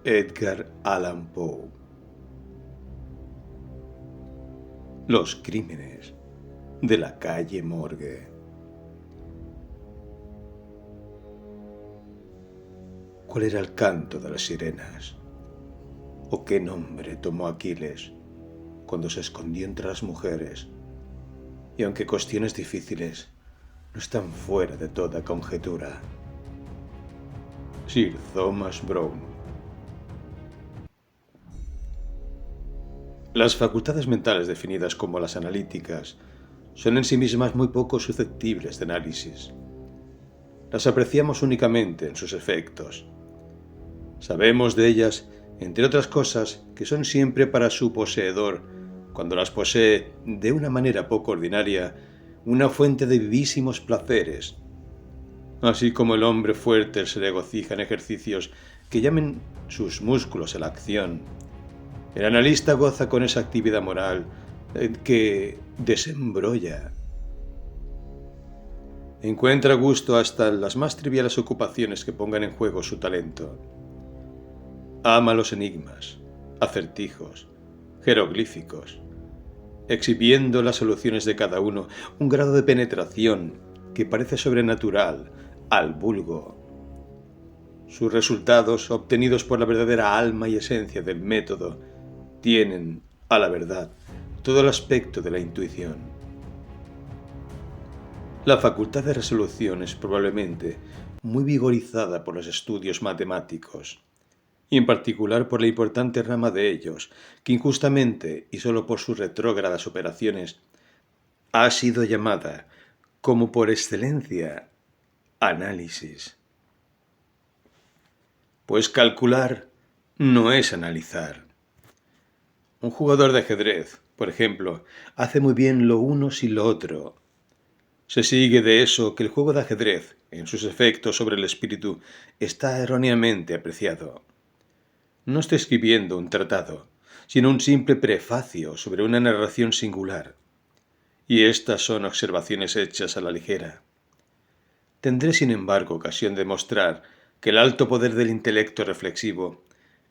Edgar Allan Poe. Los crímenes de la calle Morgue. ¿Cuál era el canto de las sirenas? ¿O qué nombre tomó Aquiles cuando se escondió entre las mujeres? Y aunque cuestiones difíciles no están fuera de toda conjetura. Sir Thomas Browne. Las facultades mentales definidas como las analíticas son en sí mismas muy poco susceptibles de análisis. Las apreciamos únicamente en sus efectos. Sabemos de ellas, entre otras cosas, que son siempre para su poseedor, cuando las posee de una manera poco ordinaria, una fuente de vivísimos placeres. Así como el hombre fuerte se regocija en ejercicios que llamen sus músculos a la acción, el analista goza con esa actividad moral que desembrolla. Encuentra gusto hasta en las más triviales ocupaciones que pongan en juego su talento. Ama los enigmas, acertijos, jeroglíficos, exhibiendo las soluciones de cada uno, un grado de penetración que parece sobrenatural al vulgo. Sus resultados, obtenidos por la verdadera alma y esencia del método, tienen, a la verdad, todo el aspecto de la intuición. La facultad de resolución es probablemente muy vigorizada por los estudios matemáticos, y en particular por la importante rama de ellos, que injustamente y solo por sus retrógradas operaciones, ha sido llamada, como por excelencia, análisis. Pues calcular no es analizar. Un jugador de ajedrez, por ejemplo, hace muy bien lo uno sin lo otro. Se sigue de eso que el juego de ajedrez, en sus efectos sobre el espíritu, está erróneamente apreciado. No estoy escribiendo un tratado, sino un simple prefacio sobre una narración singular. Y estas son observaciones hechas a la ligera. Tendré, sin embargo, ocasión de mostrar que el alto poder del intelecto reflexivo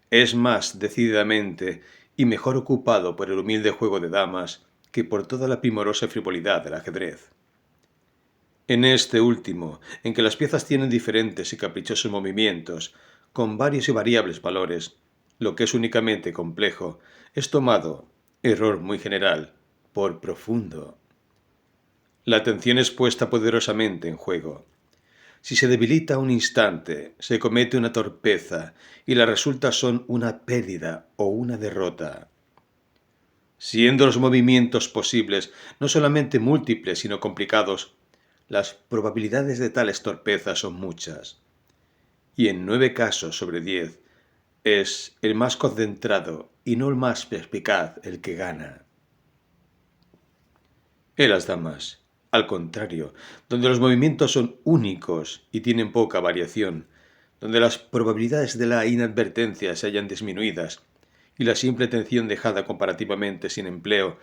es más decididamente y mejor ocupado por el humilde juego de damas que por toda la primorosa frivolidad del ajedrez. En este último, en que las piezas tienen diferentes y caprichosos movimientos, con varios y variables valores, lo que es únicamente complejo es tomado, error muy general, por profundo. La atención es puesta poderosamente en juego. Si se debilita un instante, se comete una torpeza y las resultas son una pérdida o una derrota. Siendo los movimientos posibles no solamente múltiples sino complicados, las probabilidades de tales torpezas son muchas. Y en 9 casos sobre 10 es el más concentrado y no el más perspicaz el que gana. En las damas, al contrario, donde los movimientos son únicos y tienen poca variación, donde las probabilidades de la inadvertencia se hallan disminuidas y la simple atención dejada comparativamente sin empleo,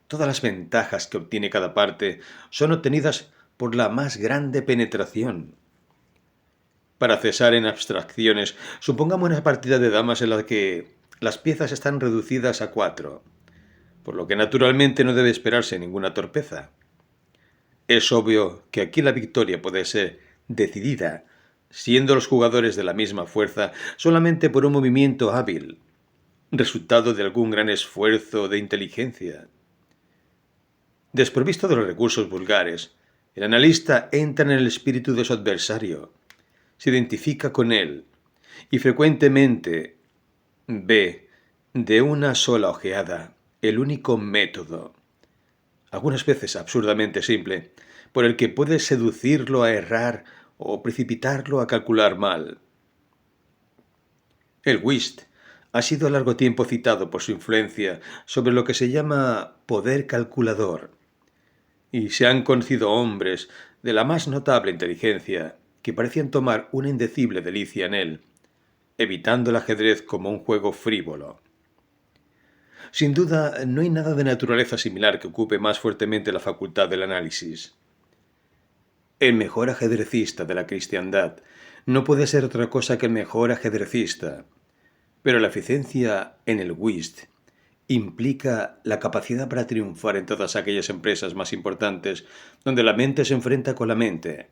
todas las ventajas que obtiene cada parte son obtenidas por la más grande penetración. Para cesar en abstracciones, supongamos una partida de damas en la que las piezas están reducidas a 4, por lo que naturalmente no debe esperarse ninguna torpeza. Es obvio que aquí la victoria puede ser decidida, siendo los jugadores de la misma fuerza solamente por un movimiento hábil, resultado de algún gran esfuerzo de inteligencia. Desprovisto de los recursos vulgares, el analista entra en el espíritu de su adversario, se identifica con él y frecuentemente ve de una sola ojeada el único método, algunas veces absurdamente simple, por el que puede seducirlo a errar o precipitarlo a calcular mal. El whist ha sido a largo tiempo citado por su influencia sobre lo que se llama poder calculador, y se han conocido hombres de la más notable inteligencia que parecían tomar una indecible delicia en él, evitando el ajedrez como un juego frívolo. Sin duda, no hay nada de naturaleza similar que ocupe más fuertemente la facultad del análisis. El mejor ajedrecista de la cristiandad no puede ser otra cosa que el mejor ajedrecista. Pero la eficiencia en el whist implica la capacidad para triunfar en todas aquellas empresas más importantes donde la mente se enfrenta con la mente.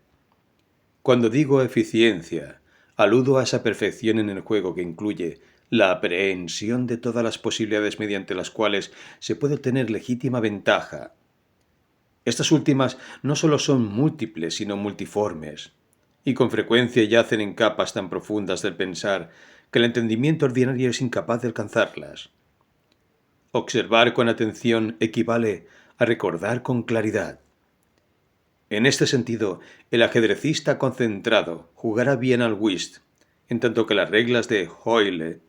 Cuando digo eficiencia, aludo a esa perfección en el juego que incluye la aprehensión de todas las posibilidades mediante las cuales se puede obtener legítima ventaja. Estas últimas no solo son múltiples, sino multiformes, y con frecuencia yacen en capas tan profundas del pensar que el entendimiento ordinario es incapaz de alcanzarlas. Observar con atención equivale a recordar con claridad. En este sentido, el ajedrecista concentrado jugará bien al whist, en tanto que las reglas de Hoyle,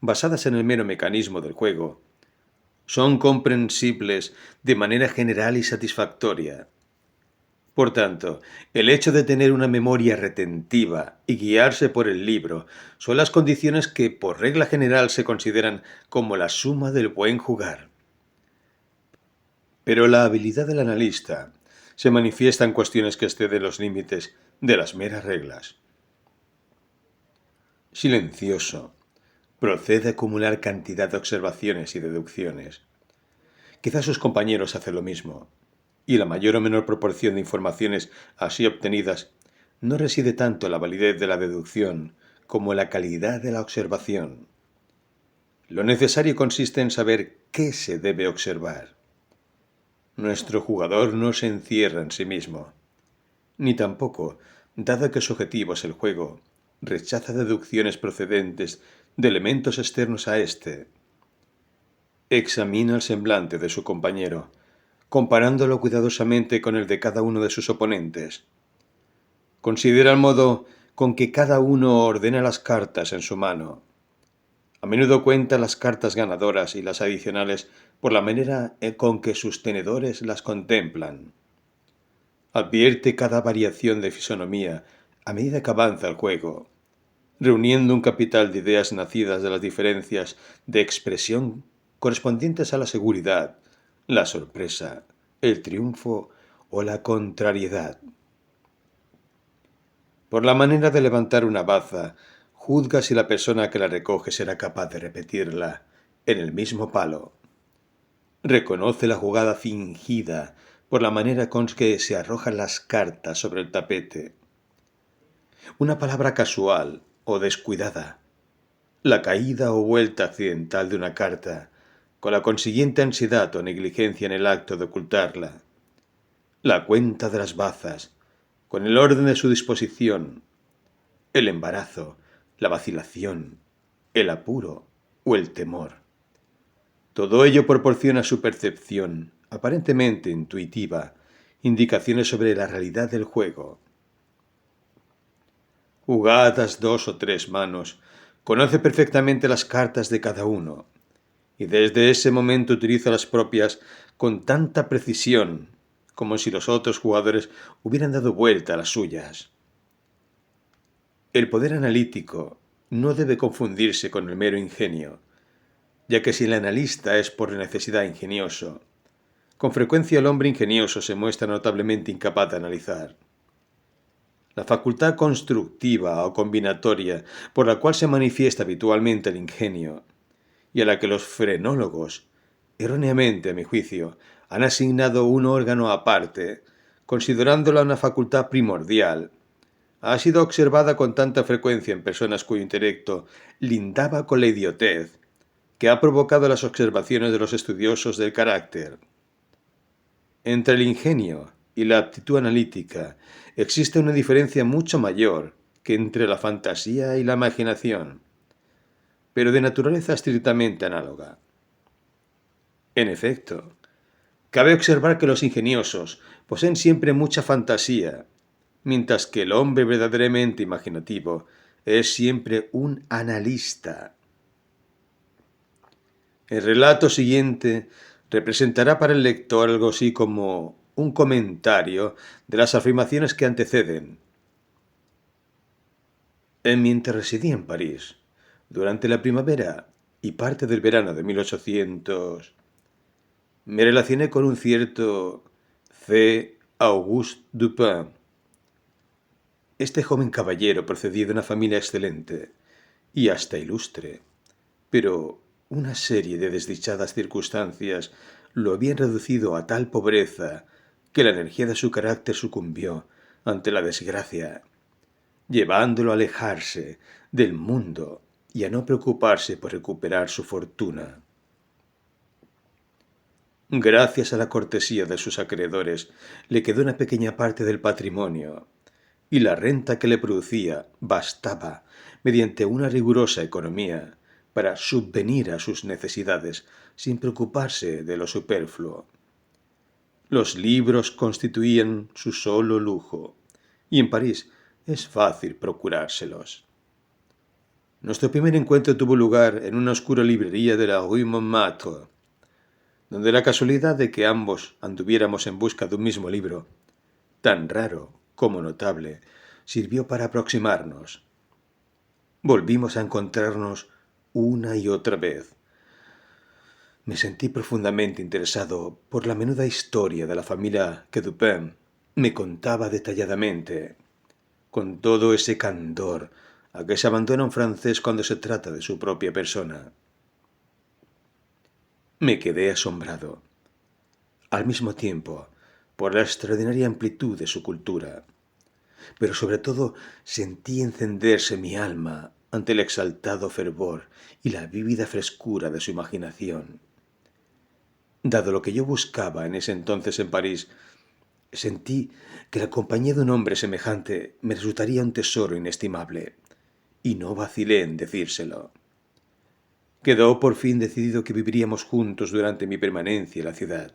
basadas en el mero mecanismo del juego, son comprensibles de manera general y satisfactoria. Por tanto, el hecho de tener una memoria retentiva y guiarse por el libro son las condiciones que por regla general se consideran como la suma del buen jugar. Pero la habilidad del analista se manifiesta en cuestiones que exceden los límites de las meras reglas. Silencioso, procede a acumular cantidad de observaciones y deducciones. Quizás sus compañeros hacen lo mismo, y la mayor o menor proporción de informaciones así obtenidas no reside tanto en la validez de la deducción como en la calidad de la observación. Lo necesario consiste en saber qué se debe observar. Nuestro jugador no se encierra en sí mismo, ni tampoco, dado que su objetivo es el juego, rechaza deducciones procedentes de elementos externos a éste. Examina el semblante de su compañero, comparándolo cuidadosamente con el de cada uno de sus oponentes. Considera el modo con que cada uno ordena las cartas en su mano. A menudo cuenta las cartas ganadoras y las adicionales por la manera con que sus tenedores las contemplan. Advierte cada variación de fisonomía a medida que avanza el juego, reuniendo un capital de ideas nacidas de las diferencias de expresión correspondientes a la seguridad, la sorpresa, el triunfo o la contrariedad. Por la manera de levantar una baza, juzga si la persona que la recoge será capaz de repetirla en el mismo palo. Reconoce la jugada fingida por la manera con que se arrojan las cartas sobre el tapete. Una palabra casual o descuidada, la caída o vuelta accidental de una carta, con la consiguiente ansiedad o negligencia en el acto de ocultarla. La cuenta de las bazas, con el orden de su disposición, el embarazo, la vacilación, el apuro o el temor. Todo ello proporciona a su percepción, aparentemente intuitiva, indicaciones sobre la realidad del juego. Jugadas 2 o 3 manos, conoce perfectamente las cartas de cada uno, y desde ese momento utiliza las propias con tanta precisión como si los otros jugadores hubieran dado vuelta a las suyas. El poder analítico no debe confundirse con el mero ingenio, ya que si el analista es por necesidad ingenioso, con frecuencia el hombre ingenioso se muestra notablemente incapaz de analizar. La facultad constructiva o combinatoria por la cual se manifiesta habitualmente el ingenio, y a la que los frenólogos, erróneamente a mi juicio, han asignado un órgano aparte, considerándola una facultad primordial, ha sido observada con tanta frecuencia en personas cuyo intelecto lindaba con la idiotez, que ha provocado las observaciones de los estudiosos del carácter. Entre el ingenio y la aptitud analítica existe una diferencia mucho mayor que entre la fantasía y la imaginación, pero de naturaleza estrictamente análoga. En efecto, cabe observar que los ingeniosos poseen siempre mucha fantasía, mientras que el hombre verdaderamente imaginativo es siempre un analista. El relato siguiente representará para el lector algo así como un comentario de las afirmaciones que anteceden. Mientras residí en París, durante la primavera y parte del verano de 1800, me relacioné con un cierto C. Auguste Dupin. Este joven caballero procedía de una familia excelente y hasta ilustre. pero una serie de desdichadas circunstancias lo habían reducido a tal pobreza que la energía de su carácter sucumbió ante la desgracia, llevándolo a alejarse del mundo y a no preocuparse por recuperar su fortuna. Gracias a la cortesía de sus acreedores, le quedó una pequeña parte del patrimonio, y la renta que le producía bastaba, mediante una rigurosa economía, para subvenir a sus necesidades sin preocuparse de lo superfluo. Los libros constituían su solo lujo, y en París es fácil procurárselos. Nuestro primer encuentro tuvo lugar en una oscura librería de la Rue Montmartre, donde la casualidad de que ambos anduviéramos en busca de un mismo libro, tan raro como notable, sirvió para aproximarnos. Volvimos a encontrarnos una y otra vez. Me sentí profundamente interesado por la menuda historia de la familia que Dupin me contaba detalladamente, con todo ese candor a que se abandona un francés cuando se trata de su propia persona. Me quedé asombrado, al mismo tiempo, por la extraordinaria amplitud de su cultura, pero sobre todo sentí encenderse mi alma ante el exaltado fervor y la vívida frescura de su imaginación. Dado lo que yo buscaba en ese entonces en París, sentí que la compañía de un hombre semejante me resultaría un tesoro inestimable, y no vacilé en decírselo. Quedó por fin decidido que viviríamos juntos durante mi permanencia en la ciudad,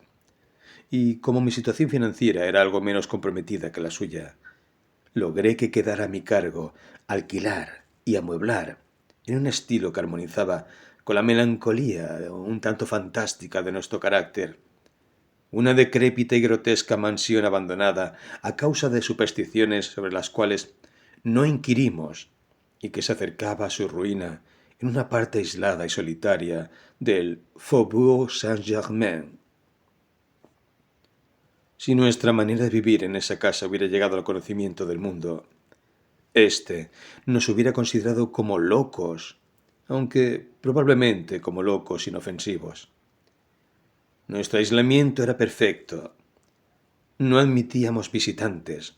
y como mi situación financiera era algo menos comprometida que la suya, logré que quedara a mi cargo alquilar y amueblar en un estilo que armonizaba con la melancolía un tanto fantástica de nuestro carácter, una decrépita y grotesca mansión abandonada a causa de supersticiones sobre las cuales no inquirimos y que se acercaba a su ruina en una parte aislada y solitaria del Faubourg Saint-Germain. Si nuestra manera de vivir en esa casa hubiera llegado al conocimiento del mundo, éste nos hubiera considerado como locos, aunque probablemente como locos inofensivos. Nuestro aislamiento era perfecto. No admitíamos visitantes.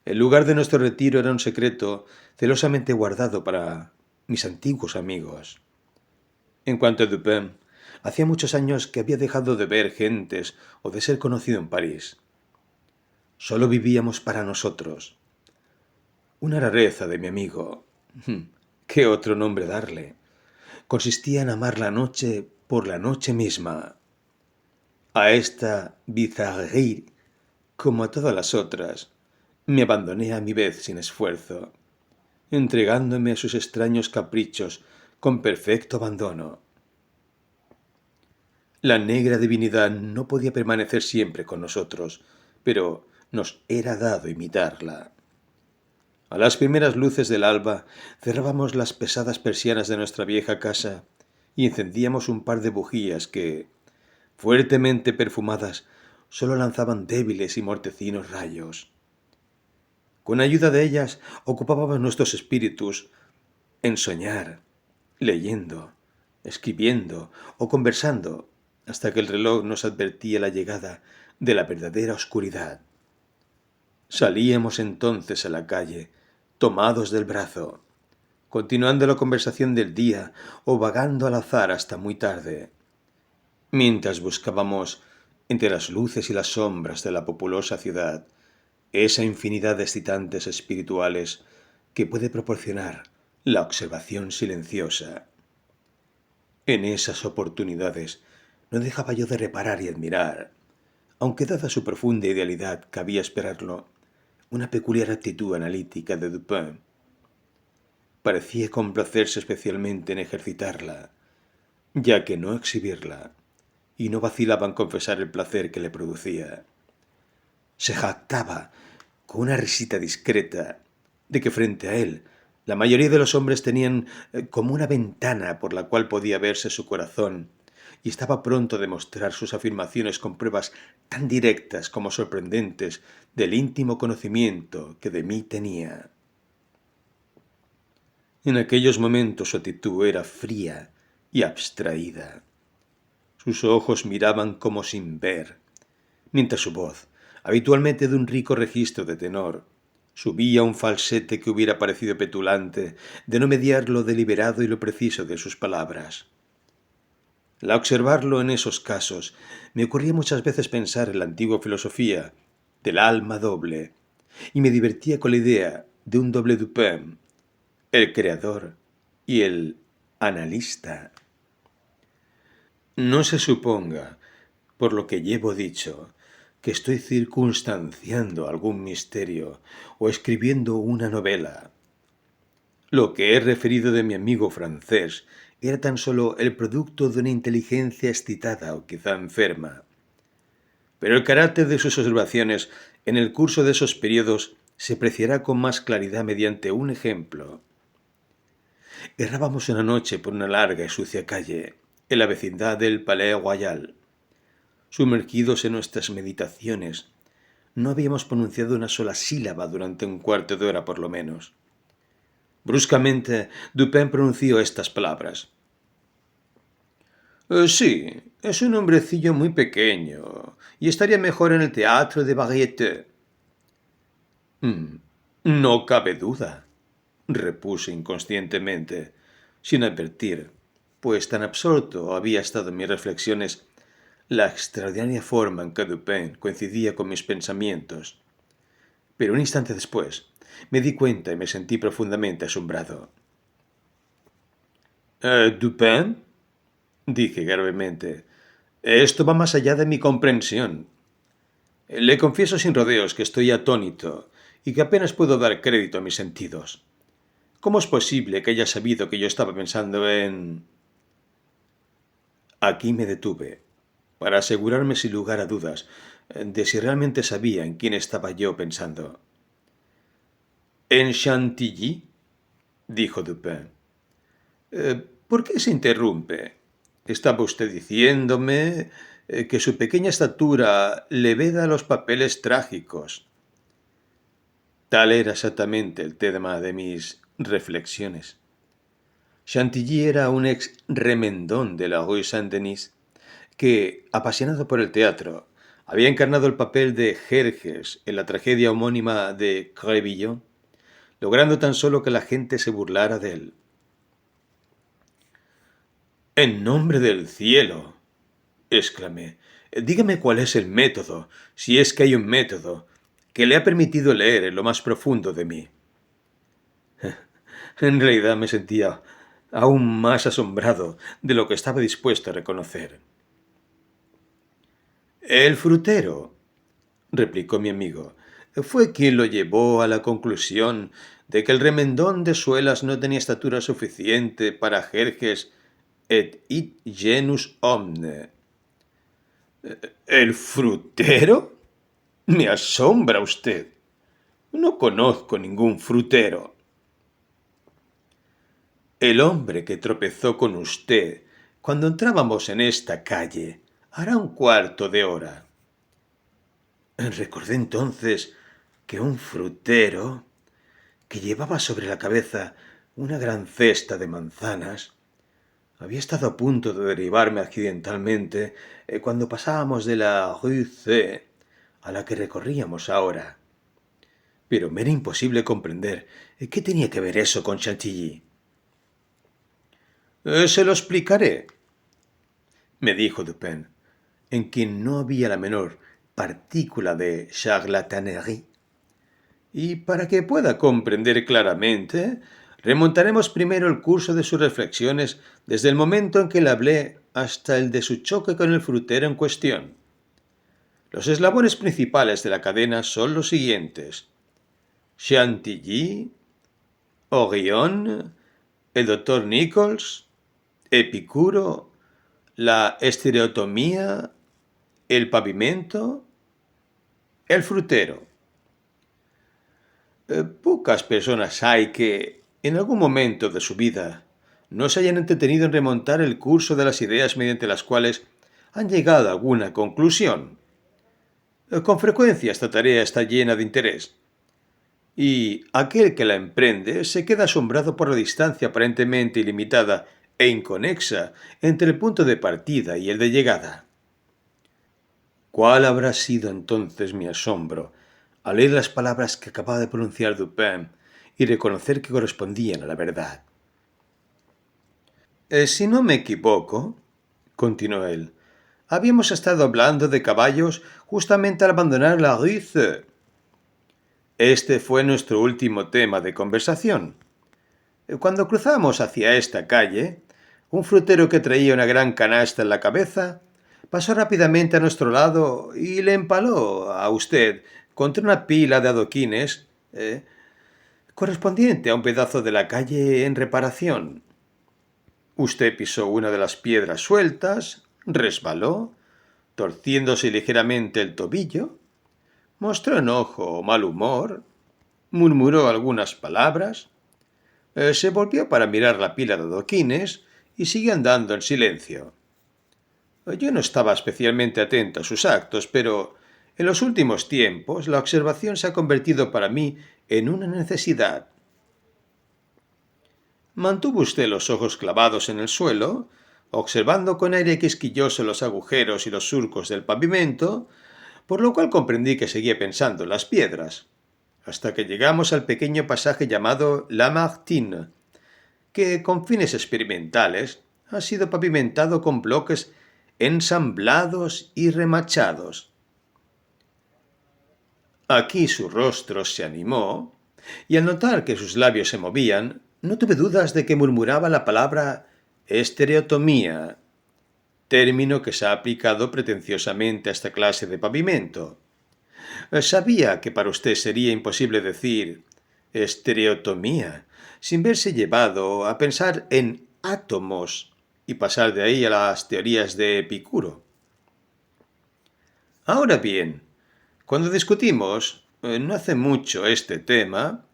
El lugar de nuestro retiro era un secreto celosamente guardado para mis antiguos amigos. En cuanto a Dupin, hacía muchos años que había dejado de ver gentes o de ser conocido en París. Solo vivíamos para nosotros. Una rareza de mi amigo. ¿Qué otro nombre darle? Consistía en amar la noche por la noche misma. A esta bizarrerie, como a todas las otras, me abandoné a mi vez sin esfuerzo, entregándome a sus extraños caprichos con perfecto abandono. La negra divinidad no podía permanecer siempre con nosotros, pero nos era dado imitarla. A las primeras luces del alba cerrábamos las pesadas persianas de nuestra vieja casa y encendíamos un par de bujías que, fuertemente perfumadas, sólo lanzaban débiles y mortecinos rayos. Con ayuda de ellas ocupábamos nuestros espíritus en soñar, leyendo, escribiendo o conversando, hasta que el reloj nos advertía la llegada de la verdadera oscuridad. Salíamos entonces a la calle, tomados del brazo, continuando la conversación del día o vagando al azar hasta muy tarde, mientras buscábamos, entre las luces y las sombras de la populosa ciudad, esa infinidad de excitantes espirituales que puede proporcionar la observación silenciosa. En esas oportunidades no dejaba yo de reparar y admirar, aunque dada su profunda idealidad cabía esperarlo, una peculiar aptitud analítica de Dupin. Parecía complacerse especialmente en ejercitarla, ya que no exhibirla, y no vacilaba en confesar el placer que le producía. Se jactaba, con una risita discreta, de que frente a él la mayoría de los hombres tenían como una ventana por la cual podía verse su corazón, y estaba pronto a demostrar sus afirmaciones con pruebas tan directas como sorprendentes del íntimo conocimiento que de mí tenía. En aquellos momentos su actitud era fría y abstraída. Sus ojos miraban como sin ver, mientras su voz, habitualmente de un rico registro de tenor, subía un falsete que hubiera parecido petulante de no mediar lo deliberado y lo preciso de sus palabras. Al observarlo en esos casos, me ocurría muchas veces pensar en la antigua filosofía del alma doble, y me divertía con la idea de un doble Dupin, el creador y el analista. No se suponga, por lo que llevo dicho, que estoy circunstanciando algún misterio o escribiendo una novela. Lo que he referido de mi amigo francés era tan solo el producto de una inteligencia excitada o quizá enferma. Pero el carácter de sus observaciones en el curso de esos periodos se apreciará con más claridad mediante un ejemplo. Errábamos una noche por una larga y sucia calle, en la vecindad del Palais Royal. Sumergidos en nuestras meditaciones, no habíamos pronunciado una sola sílaba durante un cuarto de hora por lo menos. Bruscamente, Dupin pronunció estas palabras. Sí, es un hombrecillo muy pequeño y estaría mejor en el teatro de Variété. No cabe duda, repuse inconscientemente, sin advertir, pues tan absorto había estado en mis reflexiones, la extraordinaria forma en que Dupin coincidía con mis pensamientos. Pero un instante después me di cuenta y me sentí profundamente asombrado. ¿Dupin? Dije gravemente. Esto va más allá de mi comprensión. Le confieso sin rodeos que estoy atónito y que apenas puedo dar crédito a mis sentidos. ¿Cómo es posible que haya sabido que yo estaba pensando en...? Aquí me detuve, para asegurarme sin lugar a dudas de si realmente sabía en quién estaba yo pensando. ¿En Chantilly? Dijo Dupin. ¿Por qué se interrumpe? Estaba usted diciéndome que su pequeña estatura le veda los papeles trágicos. Tal era exactamente el tema de mis reflexiones. Chantilly era un ex remendón de la Rue Saint-Denis que, apasionado por el teatro, había encarnado el papel de Jerjes en la tragedia homónima de Crébillon, logrando tan solo que la gente se burlara de él. «En nombre del cielo», exclamé, «dígame cuál es el método, si es que hay un método, que le ha permitido leer en lo más profundo de mí». En realidad me sentía aún más asombrado de lo que estaba dispuesto a reconocer. «El frutero», replicó mi amigo, «fue quien lo llevó a la conclusión de que el remendón de suelas no tenía estatura suficiente para Jerjes et id genus omne». ¿El frutero? Me asombra usted. No conozco ningún frutero. El hombre que tropezó con usted cuando entrábamos en esta calle hará un cuarto de hora. Recordé entonces que un frutero que llevaba sobre la cabeza una gran cesta de manzanas había estado a punto de derribarme accidentalmente cuando pasábamos de la Rue C a la que recorríamos ahora. Pero me era imposible comprender qué tenía que ver eso con Chantilly. Se lo explicaré, me dijo Dupin, en quien no había la menor partícula de charlatanerie. Y para que pueda comprender claramente, remontaremos primero el curso de sus reflexiones desde el momento en que le hablé hasta el de su choque con el frutero en cuestión. Los eslabones principales de la cadena son los siguientes: Chantilly, Orion, el doctor Nichols, Epicuro, la estereotomía, el pavimento, el frutero. Pocas personas hay que, en algún momento de su vida, no se hayan entretenido en remontar el curso de las ideas mediante las cuales han llegado a alguna conclusión. Con frecuencia esta tarea está llena de interés. y aquel que la emprende se queda asombrado por la distancia aparentemente ilimitada e inconexa entre el punto de partida y el de llegada. ¿Cuál habrá sido entonces mi asombro al leer las palabras que acababa de pronunciar Dupin y reconocer que correspondían a la verdad? Si no me equivoco, continuó él, habíamos estado hablando de caballos justamente al abandonar la Rue Thiers. Este fue nuestro último tema de conversación. Cuando cruzamos hacia esta calle, un frutero que traía una gran canasta en la cabeza pasó rápidamente a nuestro lado y le empaló a usted contra una pila de adoquines correspondiente a un pedazo de la calle en reparación. Usted pisó una de las piedras sueltas, resbaló, torciéndose ligeramente el tobillo, mostró enojo o mal humor, murmuró algunas palabras, se volvió para mirar la pila de adoquines y siguió andando en silencio. Yo no estaba especialmente atento a sus actos, pero en los últimos tiempos la observación se ha convertido para mí en una necesidad. Mantuvo usted los ojos clavados en el suelo, observando con aire quisquilloso los agujeros y los surcos del pavimento, por lo cual comprendí que seguía pensando en las piedras, hasta que llegamos al pequeño pasaje llamado Lamartine, que con fines experimentales ha sido pavimentado con bloques ensamblados y remachados. Aquí su rostro se animó, y al notar que sus labios se movían, no tuve dudas de que murmuraba la palabra estereotomía, término que se ha aplicado pretenciosamente a esta clase de pavimento. Sabía que para usted sería imposible decir estereotomía sin verse llevado a pensar en átomos y pasar de ahí a las teorías de Epicuro. Ahora bien, cuando discutimos no hace mucho este tema,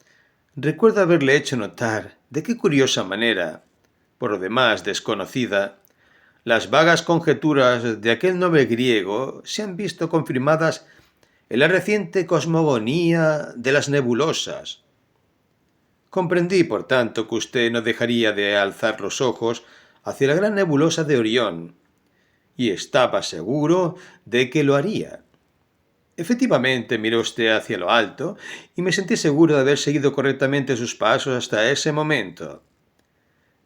recuerdo haberle hecho notar de qué curiosa manera, por lo demás desconocida, las vagas conjeturas de aquel noble griego se han visto confirmadas en la reciente cosmogonía de las nebulosas. Comprendí, por tanto, que usted no dejaría de alzar los ojos hacia la gran nebulosa de Orión, y estaba seguro de que lo haría. Efectivamente, miró usted hacia lo alto, y me sentí seguro de haber seguido correctamente sus pasos hasta ese momento.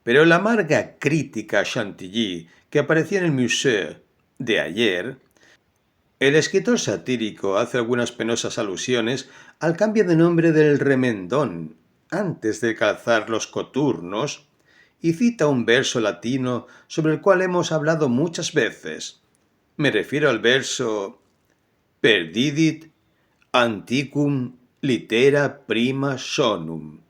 Pero la amarga crítica a Chantilly que apareció en el Musée de ayer, el escritor satírico hace algunas penosas alusiones al cambio de nombre del remendón antes de calzar los coturnos y cita un verso latino sobre el cual hemos hablado muchas veces. Me refiero al verso Perdidit antiquum litera prima sonum.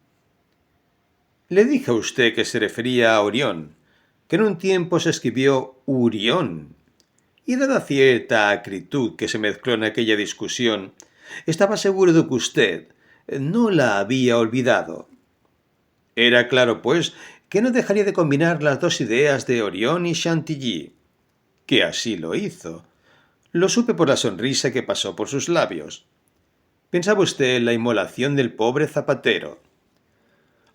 Le dije a usted que se refería a Orión, que en un tiempo se escribió Urión, y dada cierta acritud que se mezcló en aquella discusión, estaba seguro de que usted no la había olvidado. Era claro, pues, que no dejaría de combinar las dos ideas de Orión y Chantilly, que así lo hizo. Lo supe por la sonrisa que pasó por sus labios. Pensaba usted en la inmolación del pobre zapatero.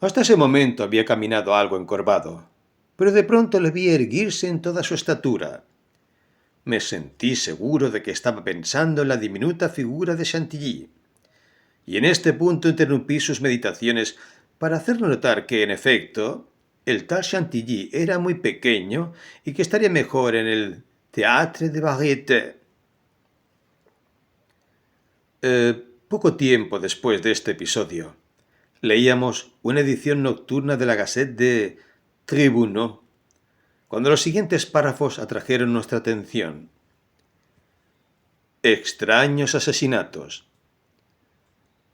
Hasta ese momento había caminado algo encorvado, pero de pronto le vi erguirse en toda su estatura. Me sentí seguro de que estaba pensando en la diminuta figura de Chantilly, y en este punto interrumpí sus meditaciones para hacerle notar que, en efecto, el tal Chantilly era muy pequeño y que estaría mejor en el Théâtre de Variété. Poco tiempo después de este episodio, leíamos una edición nocturna de la Gazette de Tribunaux, cuando los siguientes párrafos atrajeron nuestra atención. Extraños asesinatos.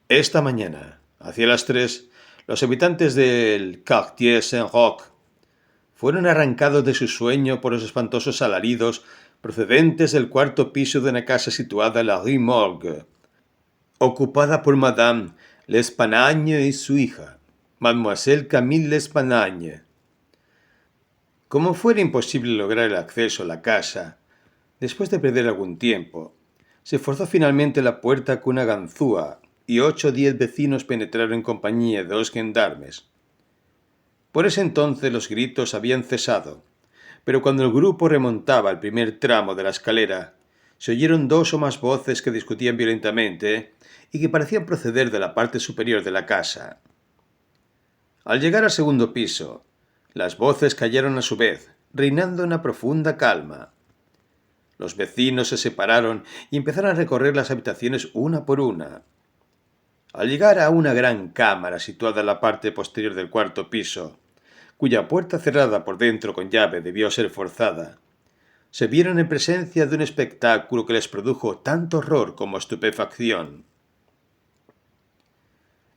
Esta mañana, hacia las 3, los habitantes del Quartier Saint-Roch fueron arrancados de su sueño por los espantosos alaridos procedentes del cuarto piso de una casa situada en la Rue Morgue, ocupada por Madame L'Espanagne y su hija, Mademoiselle Camille L'Espanagne. Como fuera imposible lograr el acceso a la casa, después de perder algún tiempo, se forzó finalmente la puerta con una ganzúa y 8 o 10 vecinos penetraron en compañía de 2 gendarmes. Por ese entonces los gritos habían cesado, pero cuando el grupo remontaba el primer tramo de la escalera, se oyeron 2 o más voces que discutían violentamente y que parecían proceder de la parte superior de la casa. Al llegar al segundo piso, las voces callaron a su vez, reinando una profunda calma. Los vecinos se separaron y empezaron a recorrer las habitaciones una por una. Al llegar a una gran cámara situada en la parte posterior del cuarto piso, cuya puerta cerrada por dentro con llave debió ser forzada, se vieron en presencia de un espectáculo que les produjo tanto horror como estupefacción.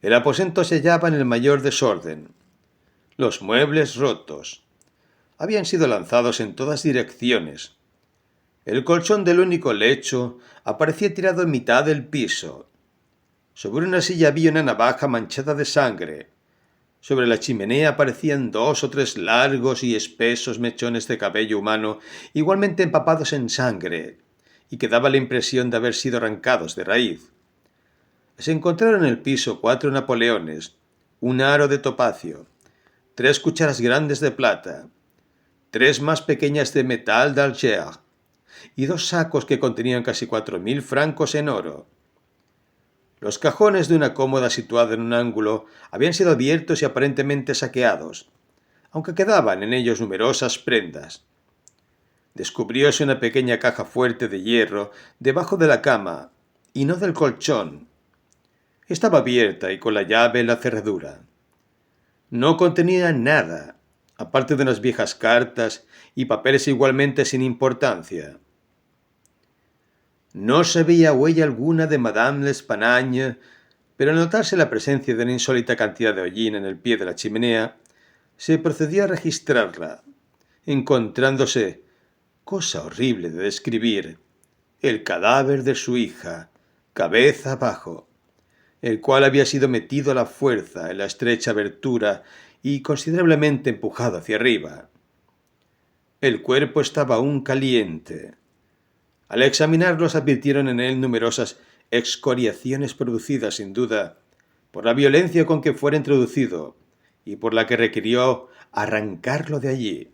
El aposento se hallaba en el mayor desorden. Los muebles rotos. Habían sido lanzados en todas direcciones. El colchón del único lecho aparecía tirado en mitad del piso. Sobre una silla había una navaja manchada de sangre. Sobre la chimenea aparecían 2 o 3 largos y espesos mechones de cabello humano igualmente empapados en sangre y que daba la impresión de haber sido arrancados de raíz. Se encontraron en el piso 4 napoleones, un aro de topacio, 3 cucharas grandes de plata, 3 más pequeñas de metal d'Alger y 2 sacos que contenían casi 4.000 francos en oro. Los cajones de una cómoda situada en un ángulo habían sido abiertos y aparentemente saqueados, aunque quedaban en ellos numerosas prendas. Descubrióse una pequeña caja fuerte de hierro debajo de la cama, y no del colchón. Estaba abierta y con la llave en la cerradura. No contenía nada, aparte de unas viejas cartas y papeles igualmente sin importancia. No se veía huella alguna de Madame L'Espanagne, pero al notarse la presencia de una insólita cantidad de hollín en el pie de la chimenea, se procedió a registrarla, encontrándose, cosa horrible de describir, el cadáver de su hija, cabeza abajo, el cual había sido metido a la fuerza en la estrecha abertura y considerablemente empujado hacia arriba. El cuerpo estaba aún caliente. Al examinarlos advirtieron en él numerosas excoriaciones producidas, sin duda, por la violencia con que fuera introducido y por la que requirió arrancarlo de allí.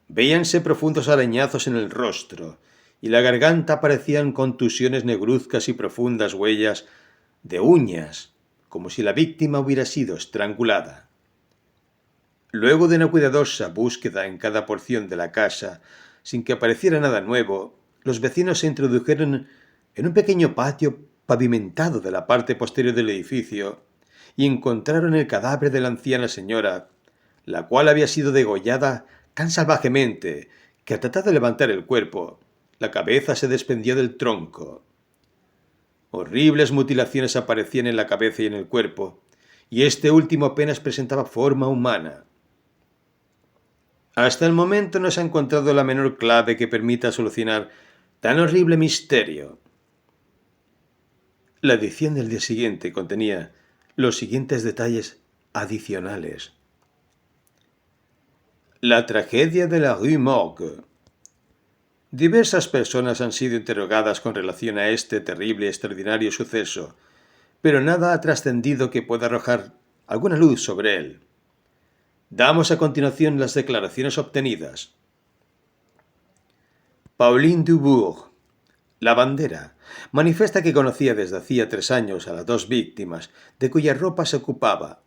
Veíanse profundos arañazos en el rostro y la garganta parecían contusiones negruzcas y profundas huellas de uñas, como si la víctima hubiera sido estrangulada. Luego de una cuidadosa búsqueda en cada porción de la casa, sin que apareciera nada nuevo, los vecinos se introdujeron en un pequeño patio pavimentado de la parte posterior del edificio y encontraron el cadáver de la anciana señora, la cual había sido degollada tan salvajemente que al tratar de levantar el cuerpo, la cabeza se desprendió del tronco. Horribles mutilaciones aparecían en la cabeza y en el cuerpo, y este último apenas presentaba forma humana. Hasta el momento no se ha encontrado la menor clave que permita solucionar tan horrible misterio. La edición del día siguiente contenía los siguientes detalles adicionales. La tragedia de la Rue Morgue. Diversas personas han sido interrogadas con relación a este terrible y extraordinario suceso, pero nada ha trascendido que pueda arrojar alguna luz sobre él. Damos a continuación las declaraciones obtenidas. Pauline Dubourg, lavandera, manifiesta que conocía desde hacía 3 años a las 2 víctimas, de cuya ropa se ocupaba.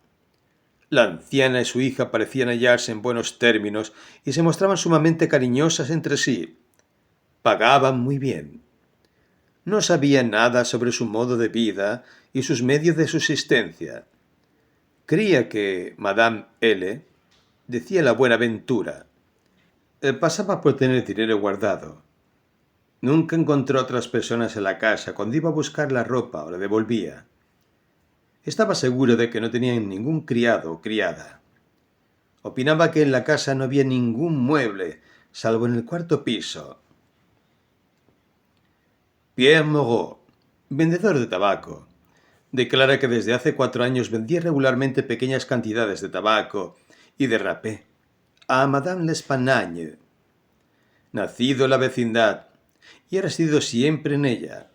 La anciana y su hija parecían hallarse en buenos términos y se mostraban sumamente cariñosas entre sí. Pagaban muy bien. No sabía nada sobre su modo de vida y sus medios de subsistencia. Creía que Madame L., decía la Buenaventura, pasaba por tener dinero guardado. Nunca encontró otras personas en la casa cuando iba a buscar la ropa o la devolvía. Estaba seguro de que no tenían ningún criado o criada. Opinaba que en la casa no había ningún mueble, salvo en el cuarto piso. Pierre Moreau, vendedor de tabaco, declara que desde hace 4 años vendía regularmente pequeñas cantidades de tabaco y de rapé a Madame L'Espanagne, nacido en la vecindad y ha residido siempre en ella.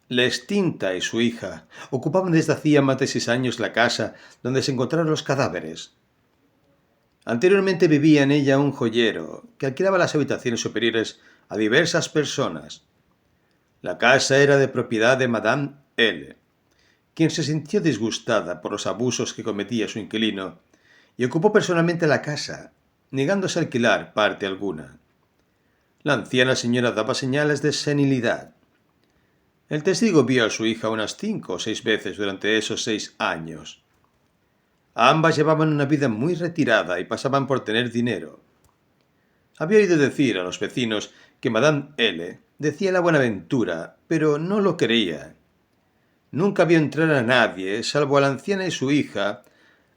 La extinta y su hija ocupaban desde hacía más de 6 años la casa donde se encontraron los cadáveres. Anteriormente vivía en ella un joyero que alquilaba las habitaciones superiores a diversas personas. La casa era de propiedad de Madame L., quien se sintió disgustada por los abusos que cometía su inquilino y ocupó personalmente la casa, negándose a alquilar parte alguna. La anciana señora daba señales de senilidad. El testigo vio a su hija unas 5 o 6 veces durante esos 6 años. Ambas llevaban una vida muy retirada y pasaban por tener dinero. Había oído decir a los vecinos que Madame L. decía la buenaventura, pero no lo creía. Nunca vio entrar a nadie, salvo a la anciana y su hija,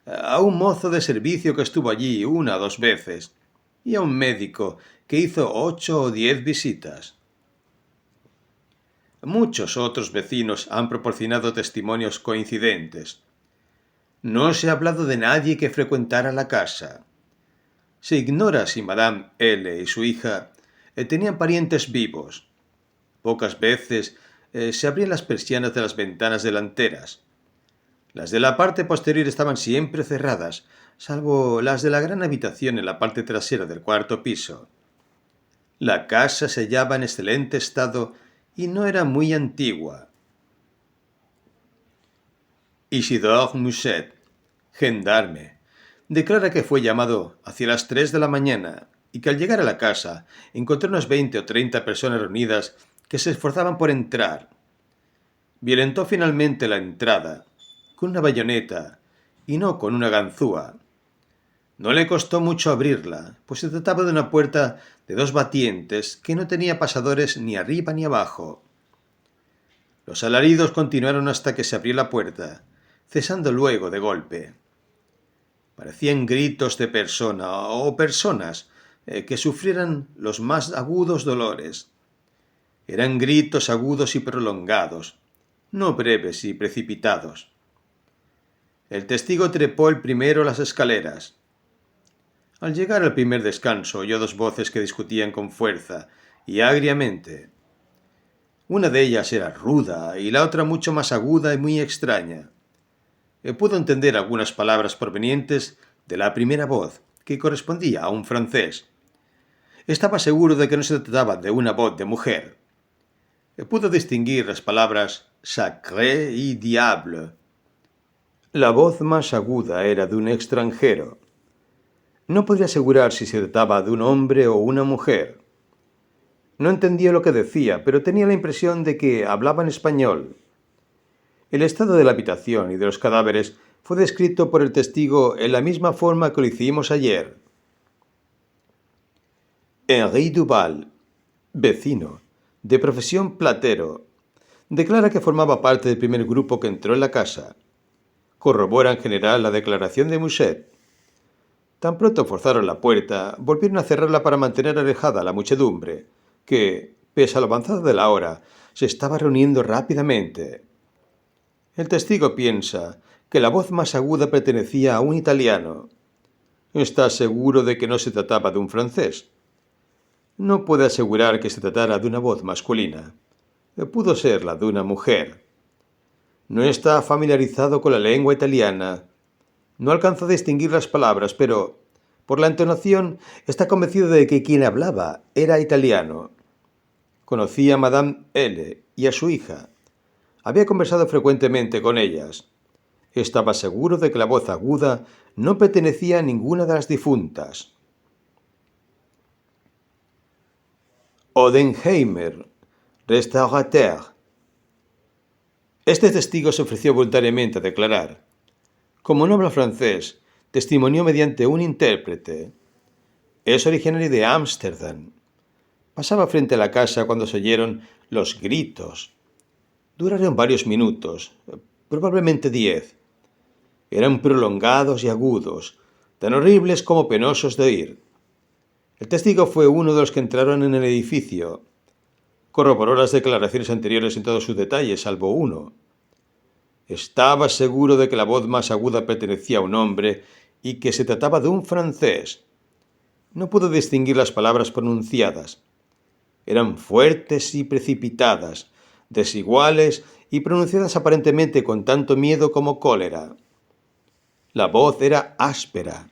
a un mozo de servicio que estuvo allí 1 o 2 veces, y a un médico que hizo 8 o 10 visitas. Muchos otros vecinos han proporcionado testimonios coincidentes. No se ha hablado de nadie que frecuentara la casa. Se ignora si Madame L. y su hija tenían parientes vivos. Pocas veces se abrían las persianas de las ventanas delanteras. Las de la parte posterior estaban siempre cerradas, salvo las de la gran habitación en la parte trasera del 4.º piso. La casa se hallaba en excelente estado y no era muy antigua. Isidore Musset, gendarme, declara que fue llamado hacia las 3 de la mañana y que al llegar a la casa encontró unas 20 o 30 personas reunidas que se esforzaban por entrar. Violentó finalmente la entrada con una bayoneta y no con una ganzúa. No le costó mucho abrirla, pues se trataba de una puerta de 2 batientes que no tenía pasadores ni arriba ni abajo. Los alaridos continuaron hasta que se abrió la puerta, cesando luego de golpe. Parecían gritos de persona o personas que sufrieran los más agudos dolores. Eran gritos agudos y prolongados, no breves y precipitados. El testigo trepó el primero las escaleras. Al llegar al primer descanso oyó 2 voces que discutían con fuerza y agriamente. Una de ellas era ruda y la otra mucho más aguda y muy extraña. Pudo entender algunas palabras provenientes de la primera voz, que correspondía a un francés. Estaba seguro de que no se trataba de una voz de mujer. Pudo distinguir las palabras sacré y diable. La voz más aguda era de un extranjero. No podía asegurar si se trataba de un hombre o una mujer. No entendía lo que decía, pero tenía la impresión de que hablaba en español. El estado de la habitación y de los cadáveres fue descrito por el testigo en la misma forma que lo hicimos ayer. Henri Duval, vecino, de profesión platero, declara que formaba parte del primer grupo que entró en la casa. Corrobora en general la declaración de Musset. Tan pronto forzaron la puerta, volvieron a cerrarla para mantener alejada a la muchedumbre, que, pese a la avanzada de la hora, se estaba reuniendo rápidamente. El testigo piensa que la voz más aguda pertenecía a un italiano. Está seguro de que no se trataba de un francés. No puede asegurar que se tratara de una voz masculina. Pudo ser la de una mujer. No está familiarizado con la lengua italiana. No alcanza a distinguir las palabras, pero, por la entonación, está convencido de que quien hablaba era italiano. Conocía a Madame L. y a su hija. Había conversado frecuentemente con ellas. Estaba seguro de que la voz aguda no pertenecía a ninguna de las difuntas. Odenheimer, restaurateur. Este testigo se ofreció voluntariamente a declarar. Como no habla francés, testimonió mediante un intérprete. Es originario de Ámsterdam. Pasaba frente a la casa cuando se oyeron los gritos. Duraron varios minutos, probablemente 10. Eran prolongados y agudos, tan horribles como penosos de oír. El testigo fue uno de los que entraron en el edificio. Corroboró las declaraciones anteriores en todos sus detalles, salvo uno. Estaba seguro de que la voz más aguda pertenecía a un hombre y que se trataba de un francés. No pudo distinguir las palabras pronunciadas. Eran fuertes y precipitadas, desiguales y pronunciadas aparentemente con tanto miedo como cólera. La voz era áspera,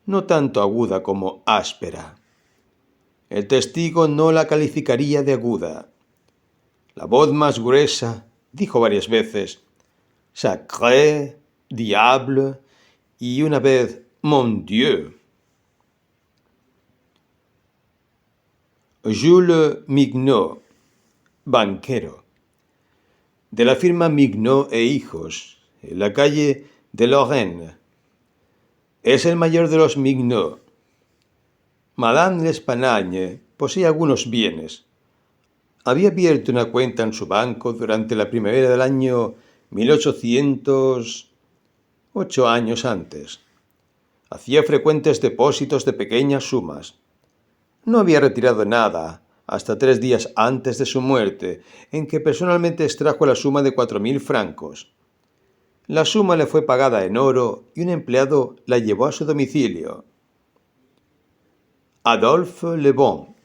no tanto aguda como áspera. El testigo no la calificaría de aguda. La voz más gruesa dijo varias veces «Sacré», «Diable» y una vez «Mon Dieu». Jules Mignot, banquero, de la firma Mignot e Hijos, en la calle de Lorraine. Es el mayor de los Mignot. Madame L'Espanagne posee algunos bienes. Había abierto una cuenta en su banco durante la primavera del año 1800, 8 años antes. Hacía frecuentes depósitos de pequeñas sumas. No había retirado nada hasta 3 días antes de su muerte, en que personalmente extrajo la suma de 4.000 francos. La suma le fue pagada en oro y un empleado la llevó a su domicilio. Adolphe Le Bon,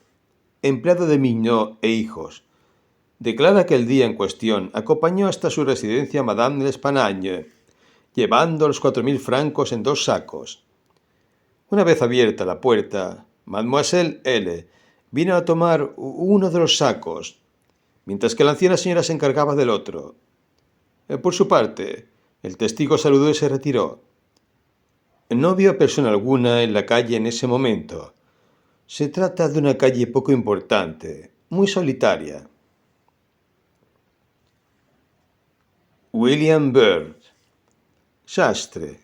empleado de Mignot e Hijos, declara que el día en cuestión acompañó hasta su residencia a Madame L'Espanagne, llevando los 4.000 francos en 2 sacos. Una vez abierta la puerta, Mademoiselle L. vino a tomar uno de los sacos, mientras que la anciana señora se encargaba del otro. Por su parte, el testigo saludó y se retiró. No vio a persona alguna en la calle en ese momento. Se trata de una calle poco importante, muy solitaria. William Byrd, sastre,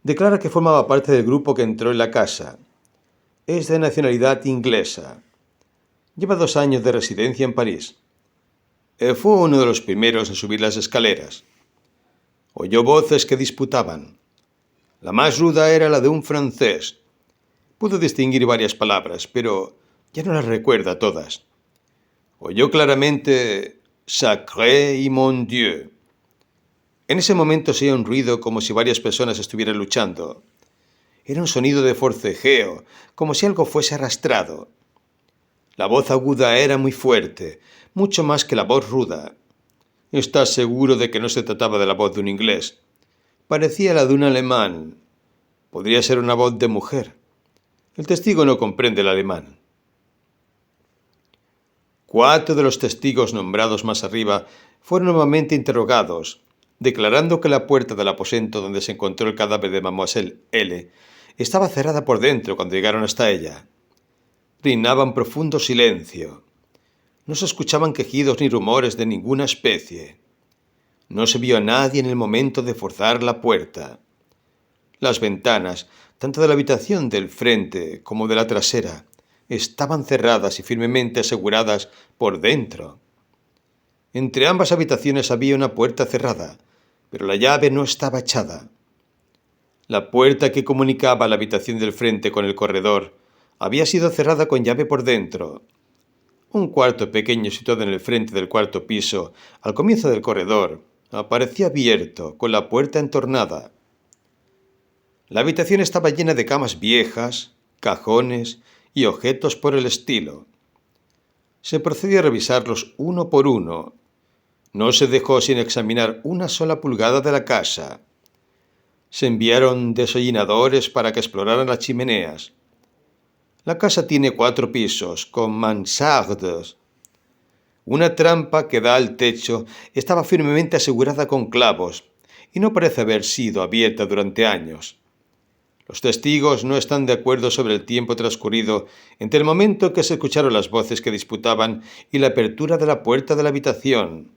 declara que formaba parte del grupo que entró en la casa. Es de nacionalidad inglesa. Lleva 2 años de residencia en París. Fue uno de los primeros a subir las escaleras. Oyó voces que disputaban. La más ruda era la de un francés. Pudo distinguir varias palabras, pero ya no las recuerda todas. Oyó claramente «Sacré y mon Dieu». En ese momento se oía un ruido como si varias personas estuvieran luchando. Era un sonido de forcejeo, como si algo fuese arrastrado. La voz aguda era muy fuerte, mucho más que la voz ruda. ¿Estás seguro de que no se trataba de la voz de un inglés? Parecía la de un alemán. Podría ser una voz de mujer. El testigo no comprende el alemán. 4 de los testigos nombrados más arriba fueron nuevamente interrogados, declarando que la puerta del aposento donde se encontró el cadáver de Mademoiselle L. estaba cerrada por dentro cuando llegaron hasta ella. Reinaba un profundo silencio. No se escuchaban quejidos ni rumores de ninguna especie. No se vio a nadie en el momento de forzar la puerta. Las ventanas, tanto de la habitación del frente como de la trasera, estaban cerradas y firmemente aseguradas por dentro. Entre ambas habitaciones había una puerta cerrada, pero la llave no estaba echada. La puerta que comunicaba la habitación del frente con el corredor había sido cerrada con llave por dentro. Un cuarto pequeño situado en el frente del 4.º piso, al comienzo del corredor, aparecía abierto, con la puerta entornada. La habitación estaba llena de camas viejas, cajones y objetos por el estilo. Se procedió a revisarlos uno por uno. No se dejó sin examinar una sola pulgada de la casa. Se enviaron deshollinadores para que exploraran las chimeneas. La casa tiene 4 pisos, con mansardes. Una trampa que da al techo estaba firmemente asegurada con clavos y no parece haber sido abierta durante años. Los testigos no están de acuerdo sobre el tiempo transcurrido entre el momento en que se escucharon las voces que disputaban y la apertura de la puerta de la habitación.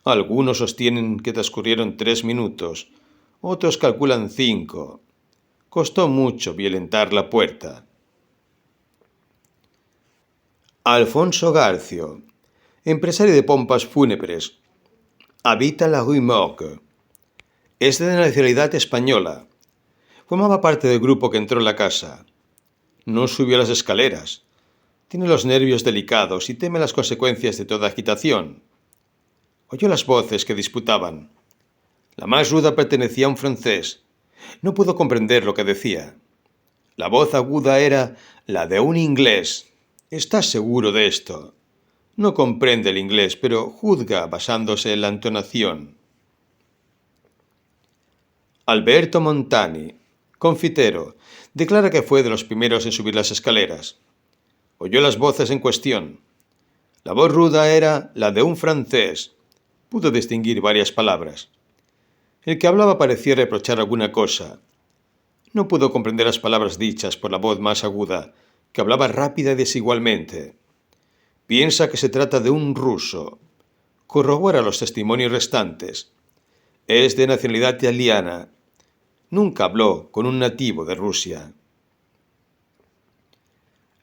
Algunos sostienen que transcurrieron 3 minutos, otros calculan 5. Costó mucho violentar la puerta. Alfonso Garcio, empresario de pompas fúnebres, habita la Rue Morgue. Es de nacionalidad española. Formaba parte del grupo que entró en la casa. No subió las escaleras. Tiene los nervios delicados y teme las consecuencias de toda agitación. Oyó las voces que disputaban. La más ruda pertenecía a un francés. No pudo comprender lo que decía. La voz aguda era la de un inglés. ¿Estás seguro de esto? No comprende el inglés, pero juzga basándose en la entonación. Alberto Montani, confitero, declara que fue de los primeros en subir las escaleras. Oyó las voces en cuestión. La voz ruda era la de un francés. Pudo distinguir varias palabras. El que hablaba parecía reprochar alguna cosa. No pudo comprender las palabras dichas por la voz más aguda, que hablaba rápida y desigualmente. Piensa que se trata de un ruso. Corrobora los testimonios restantes. Es de nacionalidad italiana. Nunca habló con un nativo de Rusia.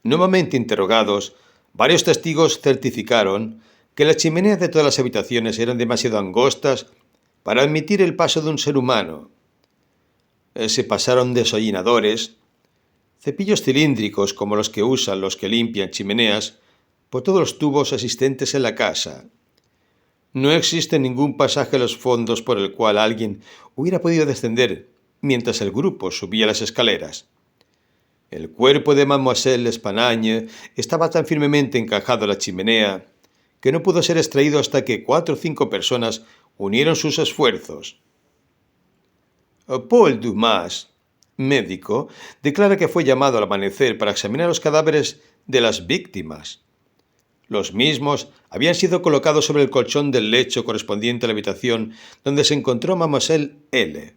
Nuevamente interrogados, varios testigos certificaron que las chimeneas de todas las habitaciones eran demasiado angostas para admitir el paso de un ser humano. Se pasaron desollinadores, cepillos cilíndricos como los que usan los que limpian chimeneas, por todos los tubos existentes en la casa. No existe ningún pasaje a los fondos por el cual alguien hubiera podido descender mientras el grupo subía las escaleras. El cuerpo de Mademoiselle L'Espanagne estaba tan firmemente encajado a la chimenea que no pudo ser extraído hasta que 4 o 5 personas unieron sus esfuerzos. Paul Dumas, médico, declara que fue llamado al amanecer para examinar los cadáveres de las víctimas. Los mismos habían sido colocados sobre el colchón del lecho correspondiente a la habitación donde se encontró Mademoiselle L.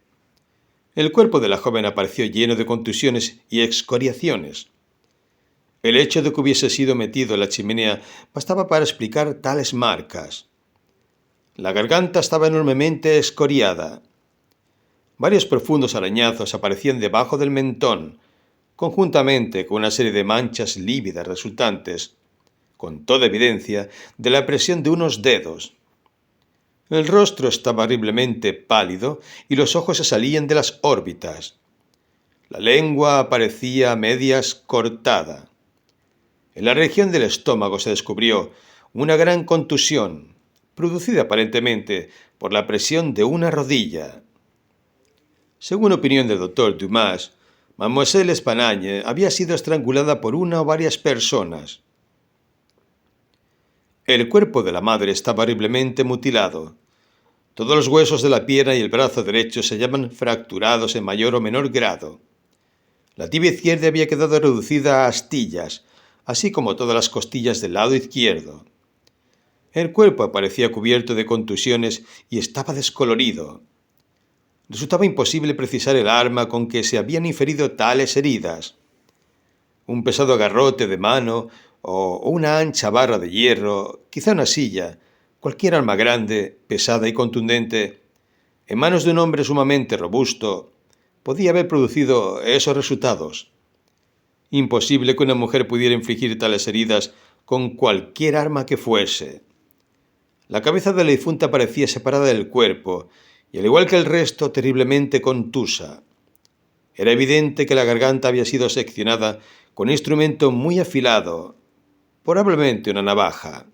El cuerpo de la joven apareció lleno de contusiones y excoriaciones. El hecho de que hubiese sido metido en la chimenea bastaba para explicar tales marcas. La garganta estaba enormemente escoriada. Varios profundos arañazos aparecían debajo del mentón, conjuntamente con una serie de manchas lívidas resultantes, con toda evidencia, de la presión de unos dedos. El rostro estaba horriblemente pálido y los ojos se salían de las órbitas. La lengua aparecía a medias cortada. En la región del estómago se descubrió una gran contusión, producida aparentemente por la presión de una rodilla. Según opinión del doctor Dumas, Mademoiselle L'Espanagne había sido estrangulada por una o varias personas. El cuerpo de la madre estaba horriblemente mutilado. Todos los huesos de la pierna y el brazo derecho se hallaban fracturados en mayor o menor grado. La tibia izquierda había quedado reducida a astillas, así como todas las costillas del lado izquierdo. El cuerpo aparecía cubierto de contusiones y estaba descolorido. Resultaba imposible precisar el arma con que se habían inferido tales heridas. Un pesado garrote de mano o una ancha barra de hierro, quizá una silla, cualquier arma grande, pesada y contundente, en manos de un hombre sumamente robusto, podía haber producido esos resultados. Imposible que una mujer pudiera infligir tales heridas con cualquier arma que fuese. La cabeza de la difunta parecía separada del cuerpo, y al igual que el resto, terriblemente contusa. Era evidente que la garganta había sido seccionada con un instrumento muy afilado, probablemente una navaja.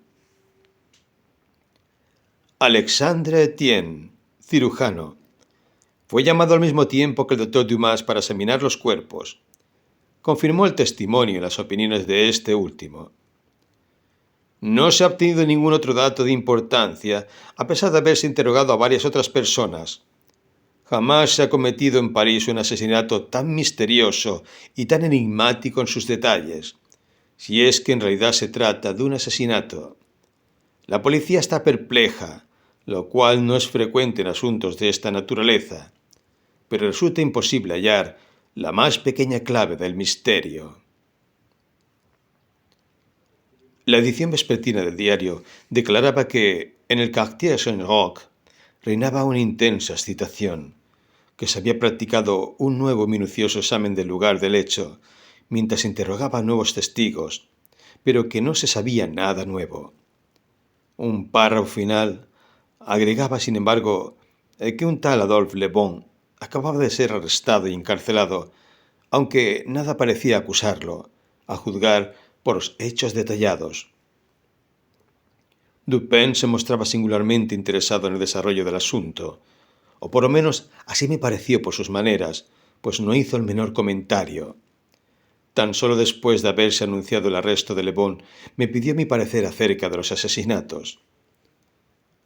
Alexandre Etienne, cirujano, fue llamado al mismo tiempo que el doctor Dumas para examinar los cuerpos. Confirmó el testimonio y las opiniones de este último. No se ha obtenido ningún otro dato de importancia, a pesar de haberse interrogado a varias otras personas. Jamás se ha cometido en París un asesinato tan misterioso y tan enigmático en sus detalles, si es que en realidad se trata de un asesinato. La policía está perpleja, lo cual no es frecuente en asuntos de esta naturaleza, pero resulta imposible hallar la más pequeña clave del misterio. La edición vespertina del diario declaraba que en el Quartier Saint-Roch reinaba una intensa excitación, que se había practicado un nuevo minucioso examen del lugar del hecho, mientras interrogaba a nuevos testigos, pero que no se sabía nada nuevo. Un párrafo final agregaba, sin embargo, que un tal Adolphe Le Bon acababa de ser arrestado y encarcelado, aunque nada parecía acusarlo, a juzgar por los hechos detallados. Dupin se mostraba singularmente interesado en el desarrollo del asunto, o por lo menos así me pareció por sus maneras, pues no hizo el menor comentario. Tan solo después de haberse anunciado el arresto de Le Bon, me pidió mi parecer acerca de los asesinatos.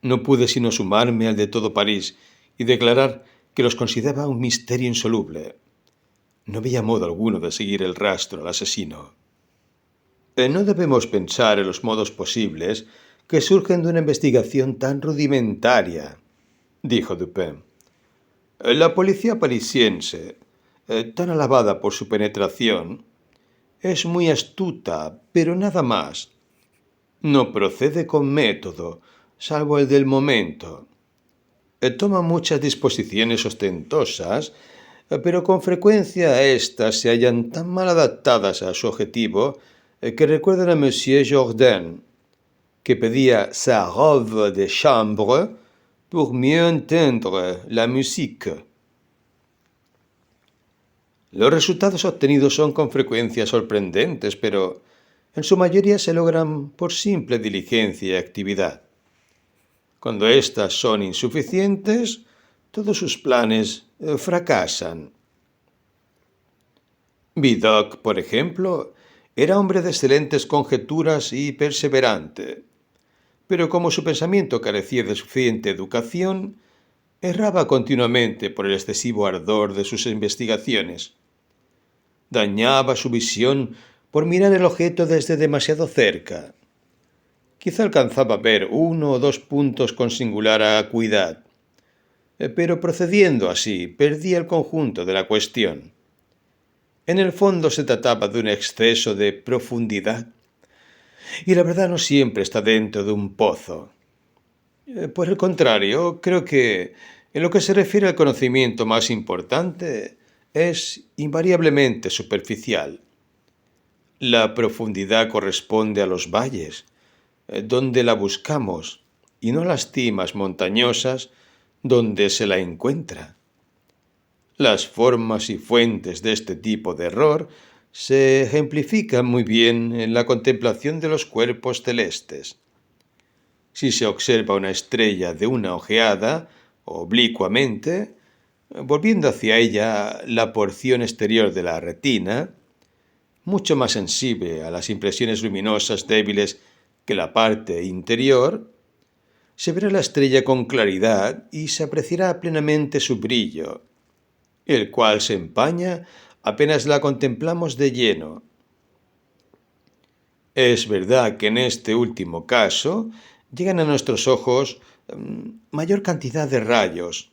No pude sino sumarme al de todo París y declarar que los consideraba un misterio insoluble. No veía modo alguno de seguir el rastro al asesino. No debemos pensar en los modos posibles que surgen de una investigación tan rudimentaria, dijo Dupin. La policía parisiense, tan alabada por su penetración, es muy astuta, pero nada más. No procede con método, salvo el del momento. Toma muchas disposiciones ostentosas, pero con frecuencia éstas se hallan tan mal adaptadas a su objetivo que recuerdan a Monsieur Jourdain, que pedía sa robe de chambre pour mieux entendre la musique. Los resultados obtenidos son con frecuencia sorprendentes, pero en su mayoría se logran por simple diligencia y actividad. Cuando éstas son insuficientes, todos sus planes fracasan. Vidocq, por ejemplo, era hombre de excelentes conjeturas y perseverante, pero como su pensamiento carecía de suficiente educación, erraba continuamente por el excesivo ardor de sus investigaciones. Dañaba su visión por mirar el objeto desde demasiado cerca. Quizá alcanzaba a ver 1 o 2 puntos con singular acuidad, pero procediendo así perdía el conjunto de la cuestión. En el fondo se trataba de un exceso de profundidad, y la verdad no siempre está dentro de un pozo. Por el contrario, creo que en lo que se refiere al conocimiento más importante, es invariablemente superficial. La profundidad corresponde a los valles, donde la buscamos, y no a las cimas montañosas, donde se la encuentra. Las formas y fuentes de este tipo de error se ejemplifican muy bien en la contemplación de los cuerpos celestes. Si se observa una estrella de una ojeada, oblicuamente, volviendo hacia ella la porción exterior de la retina, mucho más sensible a las impresiones luminosas débiles que la parte interior, se verá la estrella con claridad y se apreciará plenamente su brillo, el cual se empaña apenas la contemplamos de lleno. Es verdad que en este último caso llegan a nuestros ojos mayor cantidad de rayos,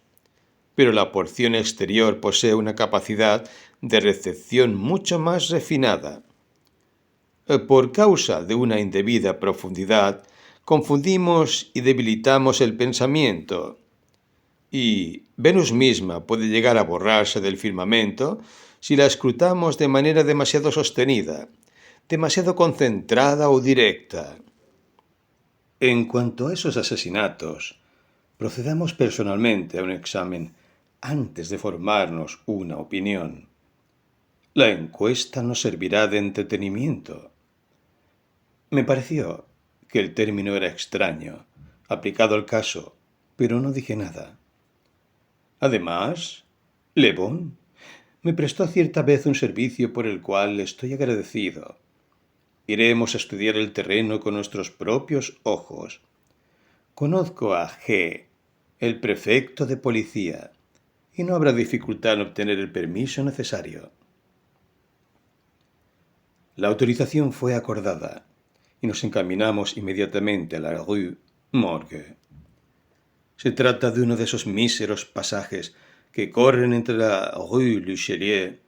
pero la porción exterior posee una capacidad de recepción mucho más refinada. Por causa de una indebida profundidad, confundimos y debilitamos el pensamiento, y Venus misma puede llegar a borrarse del firmamento si la escrutamos de manera demasiado sostenida, demasiado concentrada o directa. En cuanto a esos asesinatos, procedamos personalmente a un examen antes de formarnos una opinión. La encuesta nos servirá de entretenimiento. Me pareció que el término era extraño, aplicado al caso, pero no dije nada. Además, Le Bon me prestó cierta vez un servicio por el cual le estoy agradecido. Iremos a estudiar el terreno con nuestros propios ojos. Conozco a G, el prefecto de policía, y no habrá dificultad en obtener el permiso necesario. La autorización fue acordada y nos encaminamos inmediatamente a la rue Morgue. Se trata de uno de esos míseros pasajes que corren entre la rue Richelieu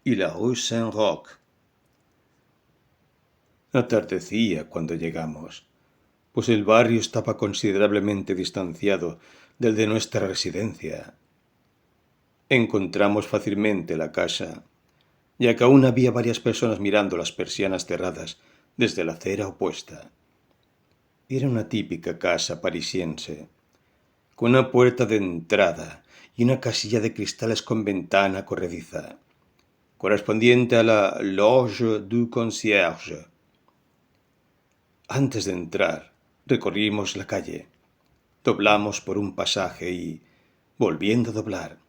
y la rue Saint-Roch. Atardecía cuando llegamos, pues el barrio estaba considerablemente distanciado del de nuestra residencia. Encontramos fácilmente la casa, ya que aún había varias personas mirando las persianas cerradas desde la acera opuesta. Era una típica casa parisiense, con una puerta de entrada y una casilla de cristales con ventana corrediza, correspondiente a la loge du concierge. Antes de entrar, recorrimos la calle, doblamos por un pasaje y, volviendo a doblar,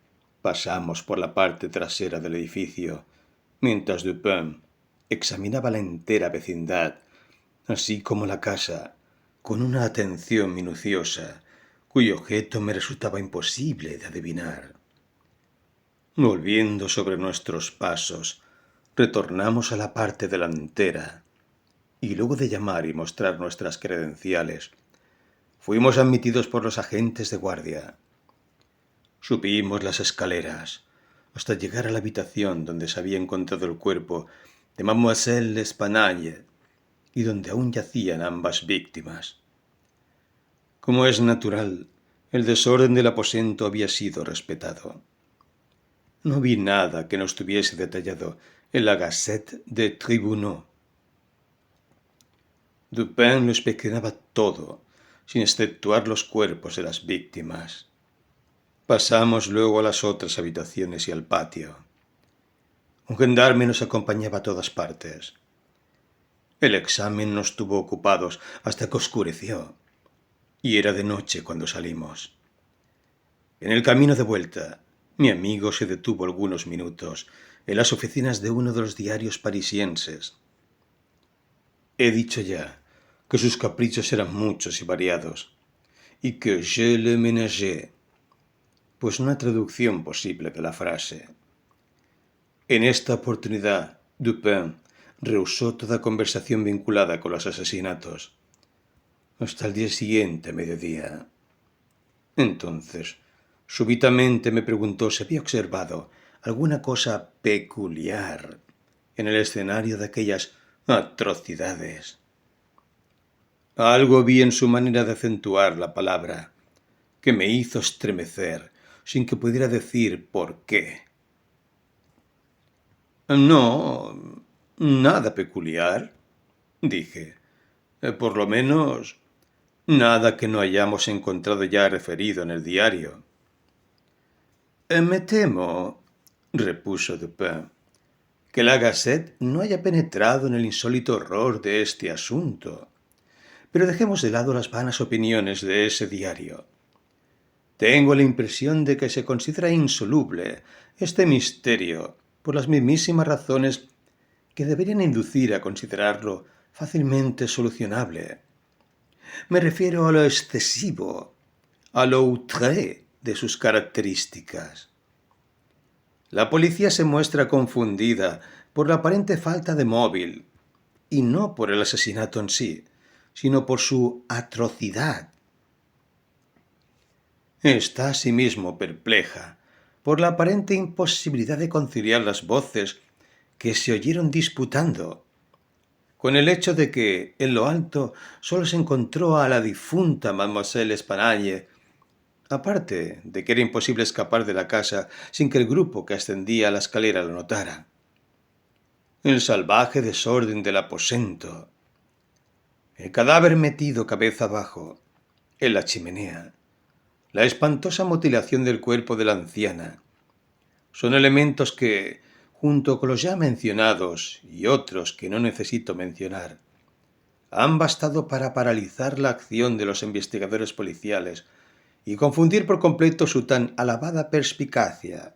pasamos por la parte trasera del edificio, mientras Dupin examinaba la entera vecindad, así como la casa, con una atención minuciosa, cuyo objeto me resultaba imposible de adivinar. Volviendo sobre nuestros pasos, retornamos a la parte delantera, y luego de llamar y mostrar nuestras credenciales, fuimos admitidos por los agentes de guardia. Subimos las escaleras hasta llegar a la habitación donde se había encontrado el cuerpo de Mademoiselle L'Espanaye y donde aún yacían ambas víctimas. Como es natural, el desorden del aposento había sido respetado. No vi nada que no estuviese detallado en la Gazette des Tribunaux. Dupin lo inspeccionaba todo, sin exceptuar los cuerpos de las víctimas. Pasamos luego a las otras habitaciones y al patio. Un gendarme nos acompañaba a todas partes. El examen nos tuvo ocupados hasta que oscureció, y era de noche cuando salimos. En el camino de vuelta, mi amigo se detuvo algunos minutos en las oficinas de uno de los diarios parisienses. He dicho ya que sus caprichos eran muchos y variados, y que je le ménageais, pues no hay traducción posible de la frase. En esta oportunidad, Dupin rehusó toda conversación vinculada con los asesinatos, hasta el día siguiente a mediodía. Entonces, súbitamente me preguntó si había observado alguna cosa peculiar en el escenario de aquellas atrocidades. Algo vi en su manera de acentuar la palabra que me hizo estremecer sin que pudiera decir por qué. No, nada peculiar, dije. Por lo menos, nada que no hayamos encontrado ya referido en el diario. Me temo, repuso Dupin, que la Gazette no haya penetrado en el insólito horror de este asunto. Pero dejemos de lado las vanas opiniones de ese diario. Tengo la impresión de que se considera insoluble este misterio por las mismísimas razones que deberían inducir a considerarlo fácilmente solucionable. Me refiero a lo excesivo, a lo outré de sus características. La policía se muestra confundida por la aparente falta de móvil, y no por el asesinato en sí, sino por su atrocidad. Está asimismo perpleja por la aparente imposibilidad de conciliar las voces que se oyeron disputando, con el hecho de que en lo alto solo se encontró a la difunta Mademoiselle Espanaye, aparte de que era imposible escapar de la casa sin que el grupo que ascendía a la escalera lo notara. El salvaje desorden del aposento, el cadáver metido cabeza abajo en la chimenea, la espantosa mutilación del cuerpo de la anciana, son elementos que, junto con los ya mencionados y otros que no necesito mencionar, han bastado para paralizar la acción de los investigadores policiales y confundir por completo su tan alabada perspicacia.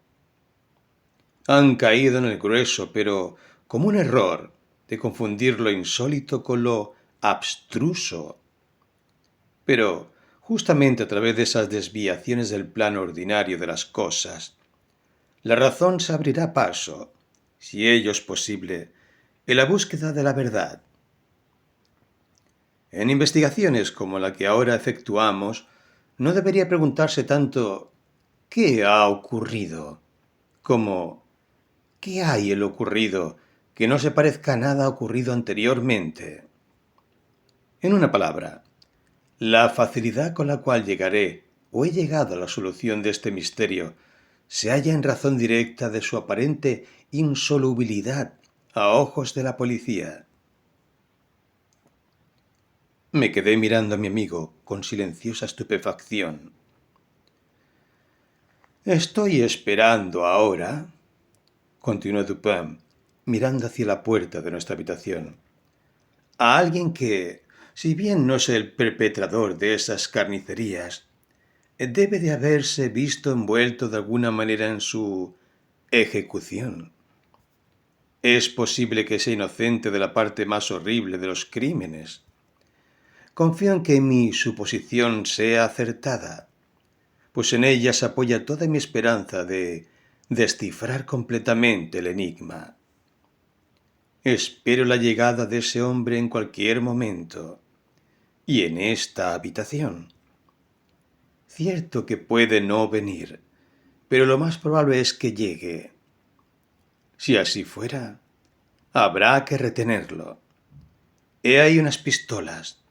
Han caído en el grueso, pero común error de confundir lo insólito con lo abstruso. Pero, justamente a través de esas desviaciones del plano ordinario de las cosas, la razón se abrirá paso, si ello es posible, en la búsqueda de la verdad. En investigaciones como la que ahora efectuamos, no debería preguntarse tanto ¿qué ha ocurrido? Como ¿qué hay en lo ocurrido que no se parezca a nada ocurrido anteriormente? En una palabra, la facilidad con la cual llegaré o he llegado a la solución de este misterio se halla en razón directa de su aparente insolubilidad a ojos de la policía. Me quedé mirando a mi amigo con silenciosa estupefacción. Estoy esperando ahora, continuó Dupin, mirando hacia la puerta de nuestra habitación, a alguien que, si bien no es el perpetrador de esas carnicerías, debe de haberse visto envuelto de alguna manera en su ejecución. Es posible que sea inocente de la parte más horrible de los crímenes. Confío en que mi suposición sea acertada, pues en ella se apoya toda mi esperanza de descifrar completamente el enigma. Espero la llegada de ese hombre en cualquier momento, y en esta habitación. Cierto que puede no venir, pero lo más probable es que llegue. Si así fuera, habrá que retenerlo. He ahí unas pistolas.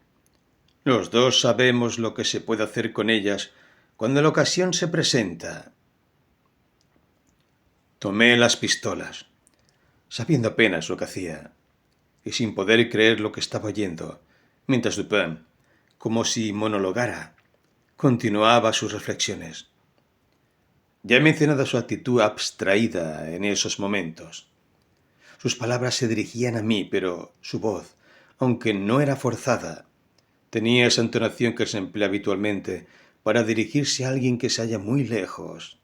Los dos sabemos lo que se puede hacer con ellas cuando la ocasión se presenta. Tomé las pistolas, sabiendo apenas lo que hacía, y sin poder creer lo que estaba oyendo, mientras Dupin, como si monologara, continuaba sus reflexiones. Ya he mencionado su actitud abstraída en esos momentos. Sus palabras se dirigían a mí, pero su voz, aunque no era forzada, tenía esa entonación que se emplea habitualmente para dirigirse a alguien que se halla muy lejos.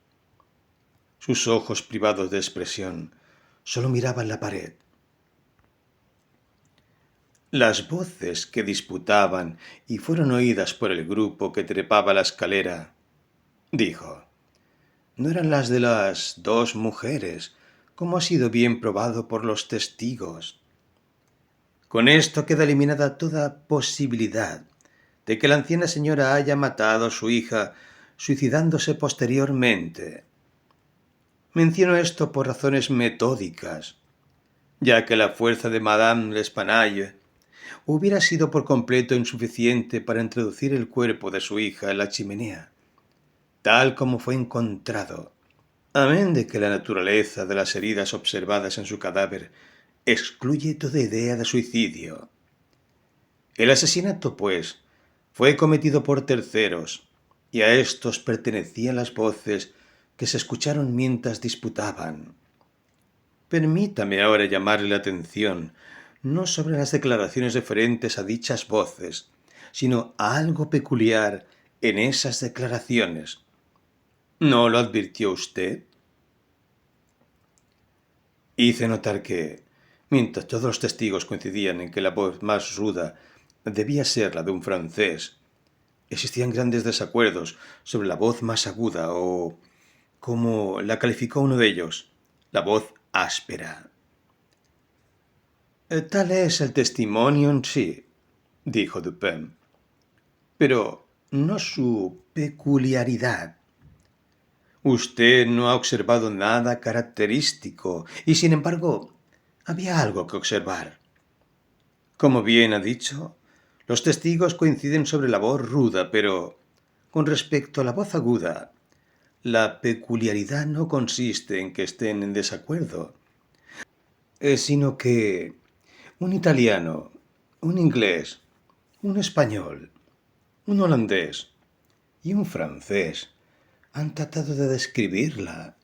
Sus ojos, privados de expresión, solo miraban la pared. Las voces que disputaban y fueron oídas por el grupo que trepaba la escalera, dijo, no eran las de las dos mujeres, como ha sido bien probado por los testigos. Con esto queda eliminada toda posibilidad de que la anciana señora haya matado a su hija suicidándose posteriormente. Menciono esto por razones metódicas, ya que la fuerza de Madame L'Espanaye hubiera sido por completo insuficiente para introducir el cuerpo de su hija en la chimenea, tal como fue encontrado, amén de que la naturaleza de las heridas observadas en su cadáver excluye toda idea de suicidio. El asesinato, pues, fue cometido por terceros, y a éstos pertenecían las voces que se escucharon mientras disputaban. Permítame ahora llamarle la atención no sobre las declaraciones referentes a dichas voces, sino a algo peculiar en esas declaraciones. ¿No lo advirtió usted? Hice notar que, mientras todos los testigos coincidían en que la voz más ruda debía ser la de un francés, existían grandes desacuerdos sobre la voz más aguda o, como la calificó uno de ellos, la voz áspera. Tal es el testimonio en sí, dijo Dupin, pero no su peculiaridad. Usted no ha observado nada característico y, sin embargo, había algo que observar. Como bien ha dicho, los testigos coinciden sobre la voz ruda, pero con respecto a la voz aguda, la peculiaridad no consiste en que estén en desacuerdo, sino que un italiano, un inglés, un español, un holandés y un francés han tratado de describirla,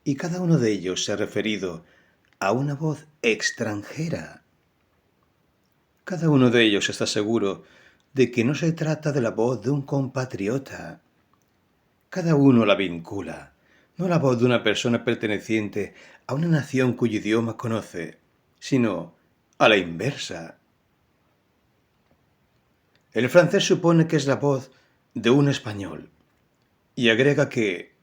y cada uno de ellos se ha referido a una voz extranjera. Cada uno de ellos está seguro de que no se trata de la voz de un compatriota. Cada uno la vincula, no a la voz de una persona perteneciente a una nación cuyo idioma conoce, sino a la inversa. El francés supone que es la voz de un español y agrega que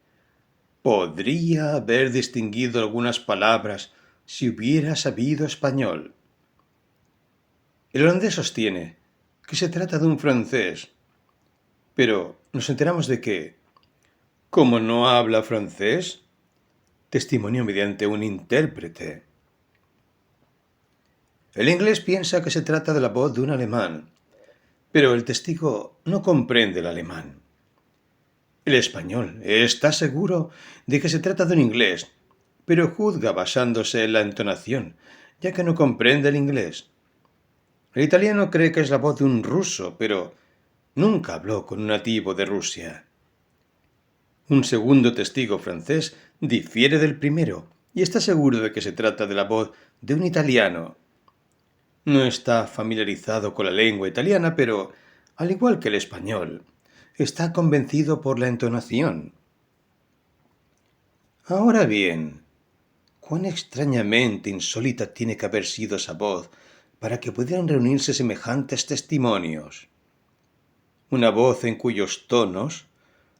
podría haber distinguido algunas palabras si hubiera sabido español. El holandés sostiene que se trata de un francés, pero nos enteramos de que, como no habla francés, testimonio mediante un intérprete. El inglés piensa que se trata de la voz de un alemán, pero el testigo no comprende el alemán. El español está seguro de que se trata de un inglés, pero juzga basándose en la entonación, ya que no comprende el inglés. El italiano cree que es la voz de un ruso, pero nunca habló con un nativo de Rusia. Un segundo testigo francés difiere del primero y está seguro de que se trata de la voz de un italiano. No está familiarizado con la lengua italiana, pero, al igual que el español, está convencido por la entonación. Ahora bien, Cuán extrañamente insólita tiene que haber sido esa voz para que pudieran reunirse semejantes testimonios. Una voz en cuyos tonos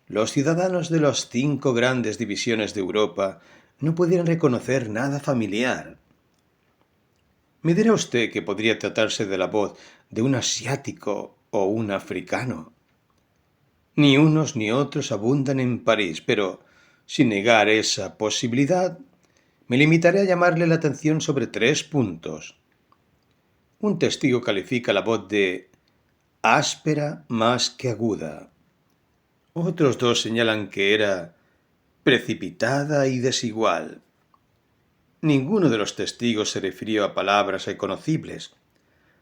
los ciudadanos de las 5 grandes divisiones de Europa no pudieran reconocer nada familiar. Me dirá usted que podría tratarse de la voz de un asiático o un africano. Ni unos ni otros abundan en París, pero, sin negar esa posibilidad, me limitaré a llamarle la atención sobre 3 puntos. Un testigo califica la voz de áspera más que aguda. Otros 2 señalan que era precipitada y desigual. Ninguno de los testigos se refirió a palabras reconocibles,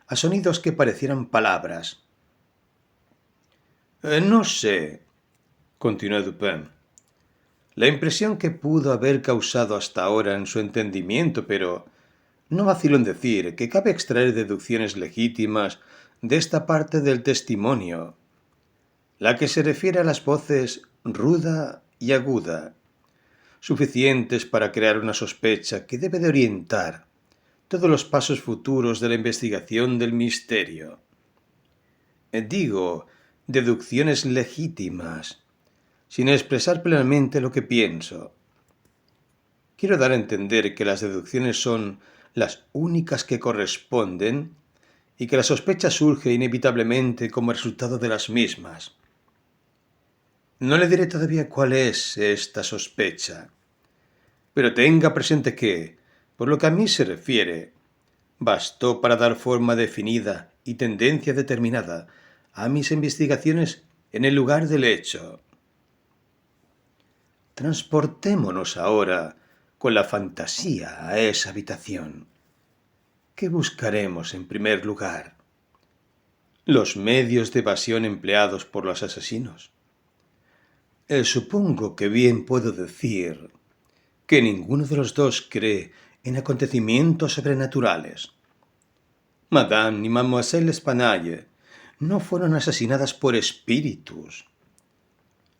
a sonidos que parecieran palabras. No sé, continuó Dupin, la impresión que pudo haber causado hasta ahora en su entendimiento, pero no vacilo en decir que cabe extraer deducciones legítimas de esta parte del testimonio, la que se refiere a las voces ruda y aguda, suficientes para crear una sospecha que debe de orientar todos los pasos futuros de la investigación del misterio. Digo, deducciones legítimas, sin expresar plenamente lo que pienso. Quiero dar a entender que las deducciones son las únicas que corresponden y que la sospecha surge inevitablemente como resultado de las mismas. No le diré todavía cuál es esta sospecha, pero tenga presente que, por lo que a mí se refiere, bastó para dar forma definida y tendencia determinada a mis investigaciones en el lugar del hecho. Transportémonos ahora con la fantasía a esa habitación. ¿Qué buscaremos en primer lugar? Los medios de evasión empleados por los asesinos. Supongo que bien puedo decir que ninguno de los 2 cree en acontecimientos sobrenaturales. Madame ni Mademoiselle L'Espanaye no fueron asesinadas por espíritus.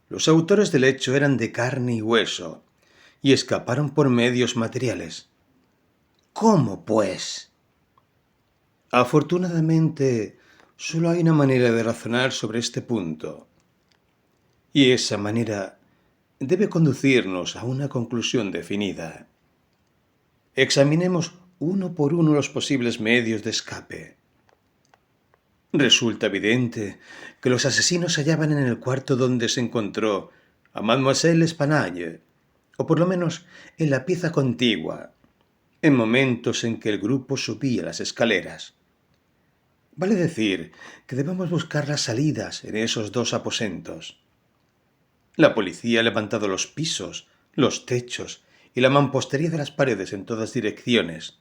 Los autores del hecho eran de carne y hueso y escaparon por medios materiales. ¿Cómo, pues? Afortunadamente, solo hay una manera de razonar sobre este punto. Y esa manera debe conducirnos a una conclusión definida. Examinemos uno por uno los posibles medios de escape. Resulta evidente que los asesinos se hallaban en el cuarto donde se encontró a Mademoiselle L'Espanaye, o por lo menos en la pieza contigua, en momentos en que el grupo subía las escaleras. Vale decir que debemos buscar las salidas en esos 2 aposentos. La policía ha levantado los pisos, los techos y la mampostería de las paredes en todas direcciones.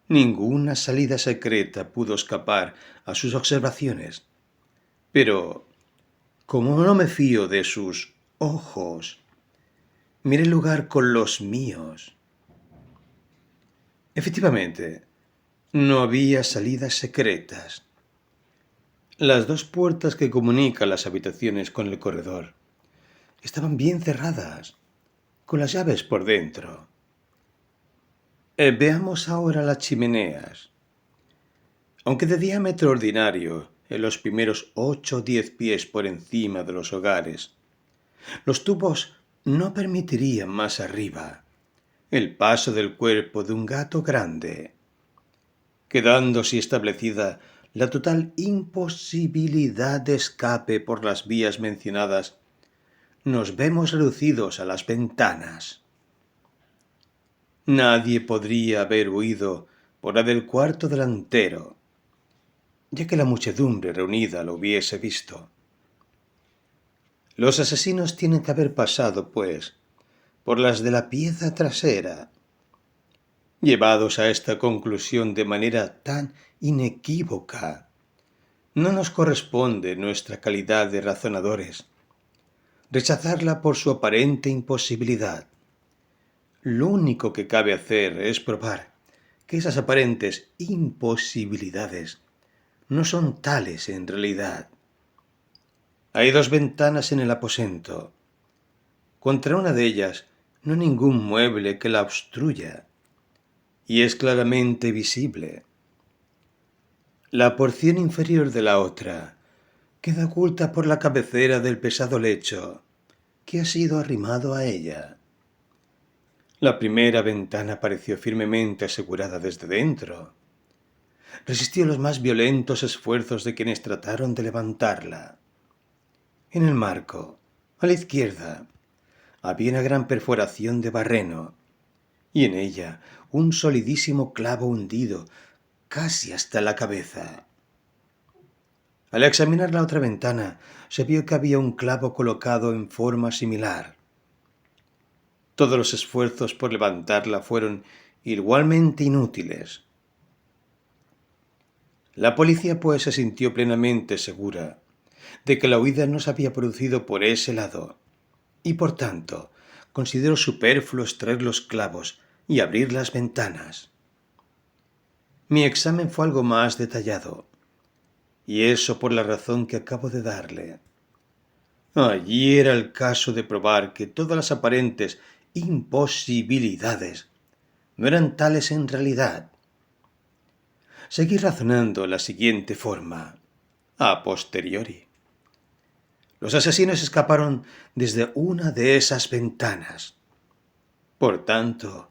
Ninguna salida secreta pudo escapar a sus observaciones. Pero, como no me fío de sus ojos, miré el lugar con los míos. Efectivamente, no había salidas secretas. Las 2 puertas que comunican las habitaciones con el corredor estaban bien cerradas, con las llaves por dentro. Veamos ahora las chimeneas. Aunque de diámetro ordinario, en los primeros 8 o 10 pies por encima de los hogares, los tubos no permitirían más arriba el paso del cuerpo de un gato grande, quedando así establecida la total imposibilidad de escape por las vías mencionadas. Nos vemos reducidos a las ventanas. Nadie podría haber huido por la del cuarto delantero, ya que la muchedumbre reunida lo hubiese visto. Los asesinos tienen que haber pasado, pues, por las de la pieza trasera. Llevados a esta conclusión de manera tan inequívoca, no nos corresponde nuestra calidad de razonadores rechazarla por su aparente imposibilidad. Lo único que cabe hacer es probar que esas aparentes imposibilidades no son tales en realidad. Hay 2 ventanas en el aposento. Contra una de ellas no ningún mueble que la obstruya, y es claramente visible. La porción inferior de la otra queda oculta por la cabecera del pesado lecho que ha sido arrimado a ella. La primera ventana pareció firmemente asegurada desde dentro. Resistió los más violentos esfuerzos de quienes trataron de levantarla. En el marco, a la izquierda, había una gran perforación de barreno, y en ella un solidísimo clavo hundido casi hasta la cabeza. Al examinar la otra ventana, se vio que había un clavo colocado en forma similar. Todos los esfuerzos por levantarla fueron igualmente inútiles. La policía, pues, se sintió plenamente segura de que la huida no se había producido por ese lado, y por tanto consideró superfluo extraer los clavos y abrir las ventanas. Mi examen fue algo más detallado, y eso por la razón que acabo de darle. Allí era el caso de probar que todas las aparentes imposibilidades no eran tales en realidad. Seguí razonando de la siguiente forma, a posteriori. Los asesinos escaparon desde una de esas ventanas. Por tanto,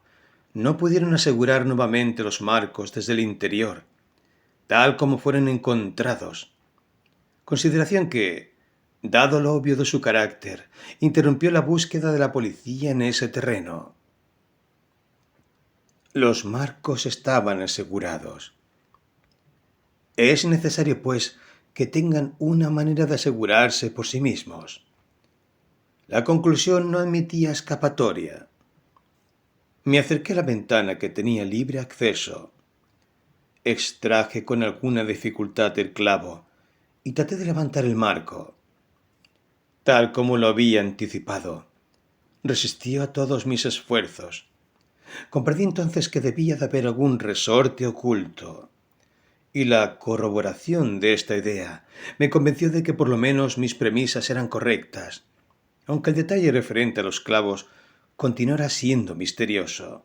no pudieron asegurar nuevamente los marcos desde el interior, tal como fueron encontrados, consideración que, dado lo obvio de su carácter, interrumpió la búsqueda de la policía en ese terreno. Los marcos estaban asegurados. Es necesario, pues, que tengan una manera de asegurarse por sí mismos. La conclusión no admitía escapatoria. Me acerqué a la ventana que tenía libre acceso. Extraje con alguna dificultad el clavo y traté de levantar el marco. Tal como lo había anticipado, resistió a todos mis esfuerzos. Comprendí entonces que debía de haber algún resorte oculto, y la corroboración de esta idea me convenció de que por lo menos mis premisas eran correctas, aunque el detalle referente a los clavos continuara siendo misterioso.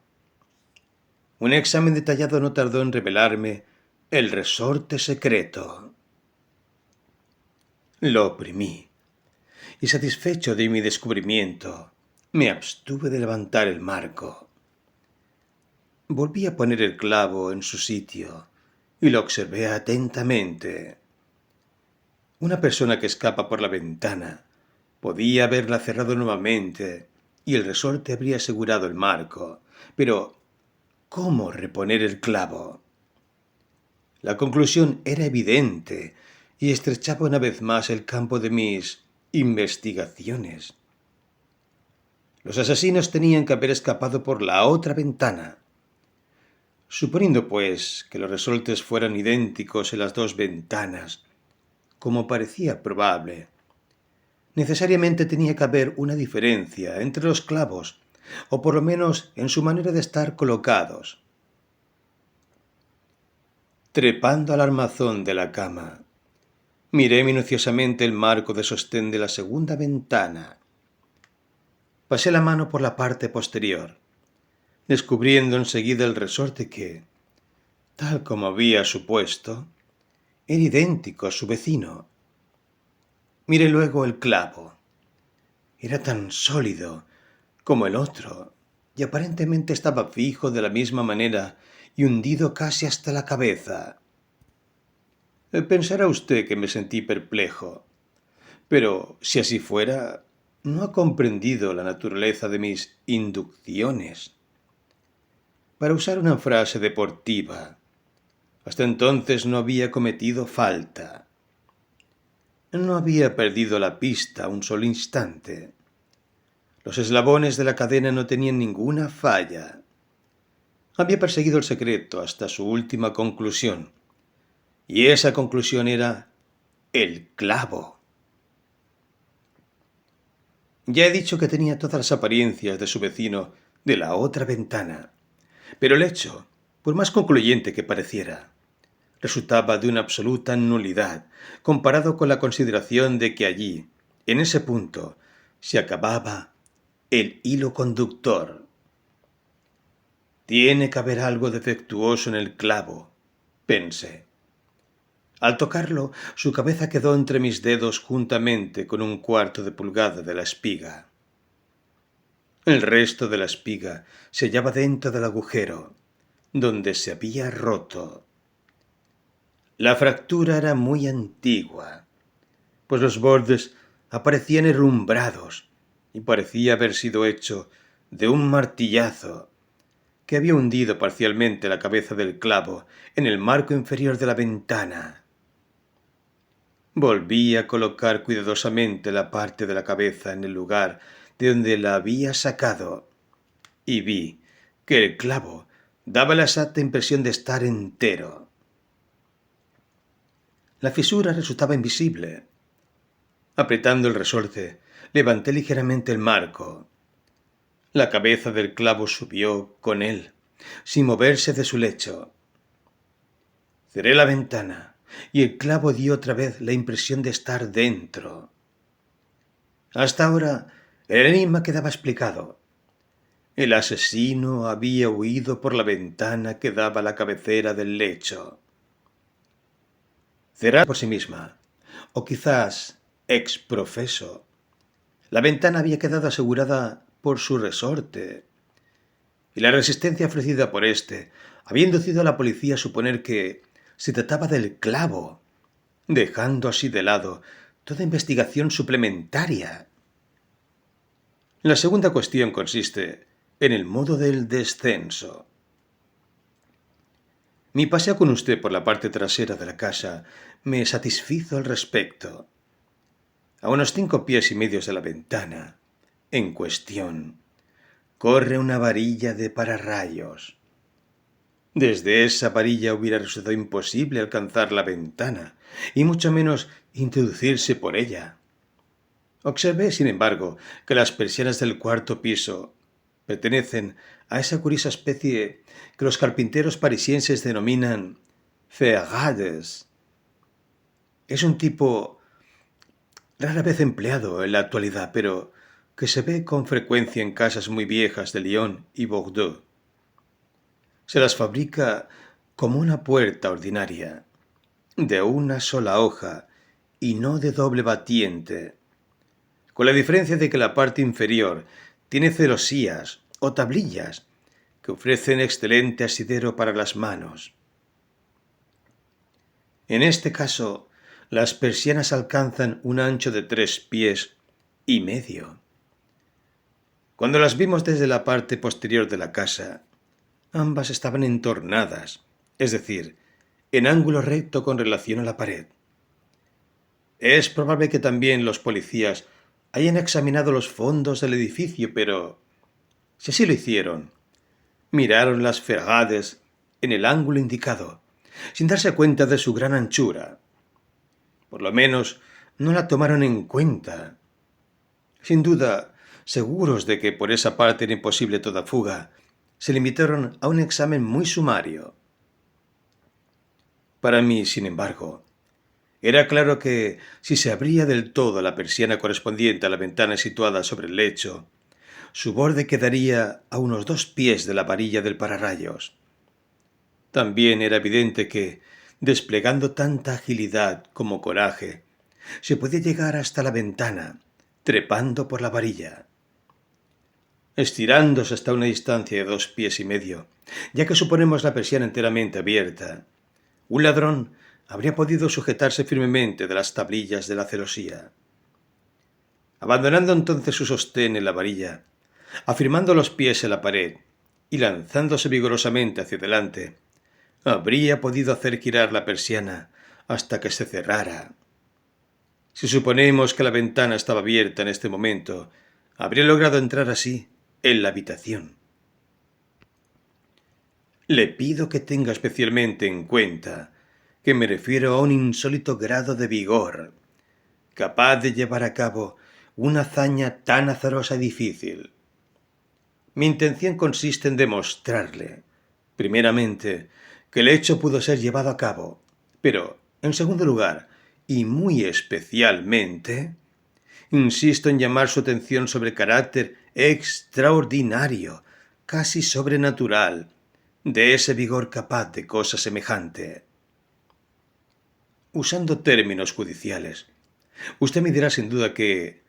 Un examen detallado no tardó en revelarme el resorte secreto. Lo oprimí, y satisfecho de mi descubrimiento, me abstuve de levantar el marco. Volví a poner el clavo en su sitio y lo observé atentamente. Una persona que escapa por la ventana podía haberla cerrado nuevamente y el resorte habría asegurado el marco, pero ¿cómo reponer el clavo? La conclusión era evidente y estrechaba una vez más el campo de mis investigaciones. Los asesinos tenían que haber escapado por la otra ventana. Suponiendo, pues, que los resortes fueran idénticos en las dos ventanas, como parecía probable, necesariamente tenía que haber una diferencia entre los clavos, o por lo menos en su manera de estar colocados. Trepando al armazón de la cama, miré minuciosamente el marco de sostén de la segunda ventana. Pasé la mano por la parte posterior, descubriendo enseguida el resorte que, tal como había supuesto, era idéntico a su vecino. Miré luego el clavo. Era tan sólido como el otro, y aparentemente estaba fijo de la misma manera y hundido casi hasta la cabeza. Pensará usted que me sentí perplejo, pero si así fuera, no ha comprendido la naturaleza de mis inducciones. Para usar una frase deportiva, hasta entonces no había cometido falta. No había perdido la pista un solo instante. Los eslabones de la cadena no tenían ninguna falla. Había perseguido el secreto hasta su última conclusión, y esa conclusión era el clavo. Ya he dicho que tenía todas las apariencias de su vecino de la otra ventana, pero el hecho, por más concluyente que pareciera, resultaba de una absoluta nulidad comparado con la consideración de que allí, en ese punto, se acababa el hilo conductor. Tiene que haber algo defectuoso en el clavo, pensé. Al tocarlo, su cabeza quedó entre mis dedos juntamente con 1/4 de pulgada de la espiga. El resto de la espiga se hallaba dentro del agujero, donde se había roto. La fractura era muy antigua, pues los bordes aparecían herrumbrados y parecía haber sido hecho de un martillazo que había hundido parcialmente la cabeza del clavo en el marco inferior de la ventana. Volví a colocar cuidadosamente la parte de la cabeza en el lugar de donde la había sacado y vi que el clavo daba la exacta impresión de estar entero. La fisura resultaba invisible. Apretando el resorte, levanté ligeramente el marco. La cabeza del clavo subió con él, sin moverse de su lecho. Cerré la ventana y el clavo dio otra vez la impresión de estar dentro. Hasta ahora el enigma quedaba explicado. El asesino había huido por la ventana que daba a la cabecera del lecho. Cerrada por sí misma, o quizás ex profeso, la ventana había quedado asegurada por su resorte, y la resistencia ofrecida por éste había inducido a la policía a suponer que se trataba del clavo, dejando así de lado toda investigación suplementaria. La segunda cuestión consiste en el modo del descenso. Mi paseo con usted por la parte trasera de la casa me satisfizo al respecto. A unos 5 pies y medio de la ventana en cuestión corre una varilla de pararrayos. Desde esa varilla hubiera resultado imposible alcanzar la ventana, y mucho menos introducirse por ella. Observé, sin embargo, que las persianas del 4.º piso pertenecen a esa curiosa especie que los carpinteros parisienses denominan ferrades. Es un tipo rara vez empleado en la actualidad, pero que se ve con frecuencia en casas muy viejas de Lyon y Bordeaux. Se las fabrica como una puerta ordinaria, de una sola hoja y no de doble batiente, con la diferencia de que la parte inferior tiene celosías o tablillas que ofrecen excelente asidero para las manos. En este caso, las persianas alcanzan un ancho de 3 pies y medio. Cuando las vimos desde la parte posterior de la casa, ambas estaban entornadas, es decir, en ángulo recto con relación a la pared. Es probable que también los policías hayan examinado los fondos del edificio, pero si así lo hicieron, miraron las ferrades en el ángulo indicado, sin darse cuenta de su gran anchura. Por lo menos no la tomaron en cuenta. Sin duda, seguros de que por esa parte era imposible toda fuga, se limitaron a un examen muy sumario. Para mí, sin embargo, era claro que si se abría del todo la persiana correspondiente a la ventana situada sobre el lecho, su borde quedaría a unos 2 pies de la varilla del pararrayos. También era evidente que, desplegando tanta agilidad como coraje, se podía llegar hasta la ventana, trepando por la varilla. Estirándose hasta una distancia de 2 pies y medio, ya que suponemos la persiana enteramente abierta, un ladrón habría podido sujetarse firmemente de las tablillas de la celosía. Abandonando entonces su sostén en la varilla, afirmando los pies en la pared y lanzándose vigorosamente hacia adelante, habría podido hacer girar la persiana hasta que se cerrara. Si suponemos que la ventana estaba abierta en este momento, habría logrado entrar así en la habitación. Le pido que tenga especialmente en cuenta que me refiero a un insólito grado de vigor, capaz de llevar a cabo una hazaña tan azarosa y difícil. Mi intención consiste en demostrarle, primeramente, que el hecho pudo ser llevado a cabo, pero, en segundo lugar, y muy especialmente, Insisto en llamar su atención sobre el carácter extraordinario, casi sobrenatural, de ese vigor capaz de cosa semejante. Usando términos judiciales, usted me dirá sin duda que,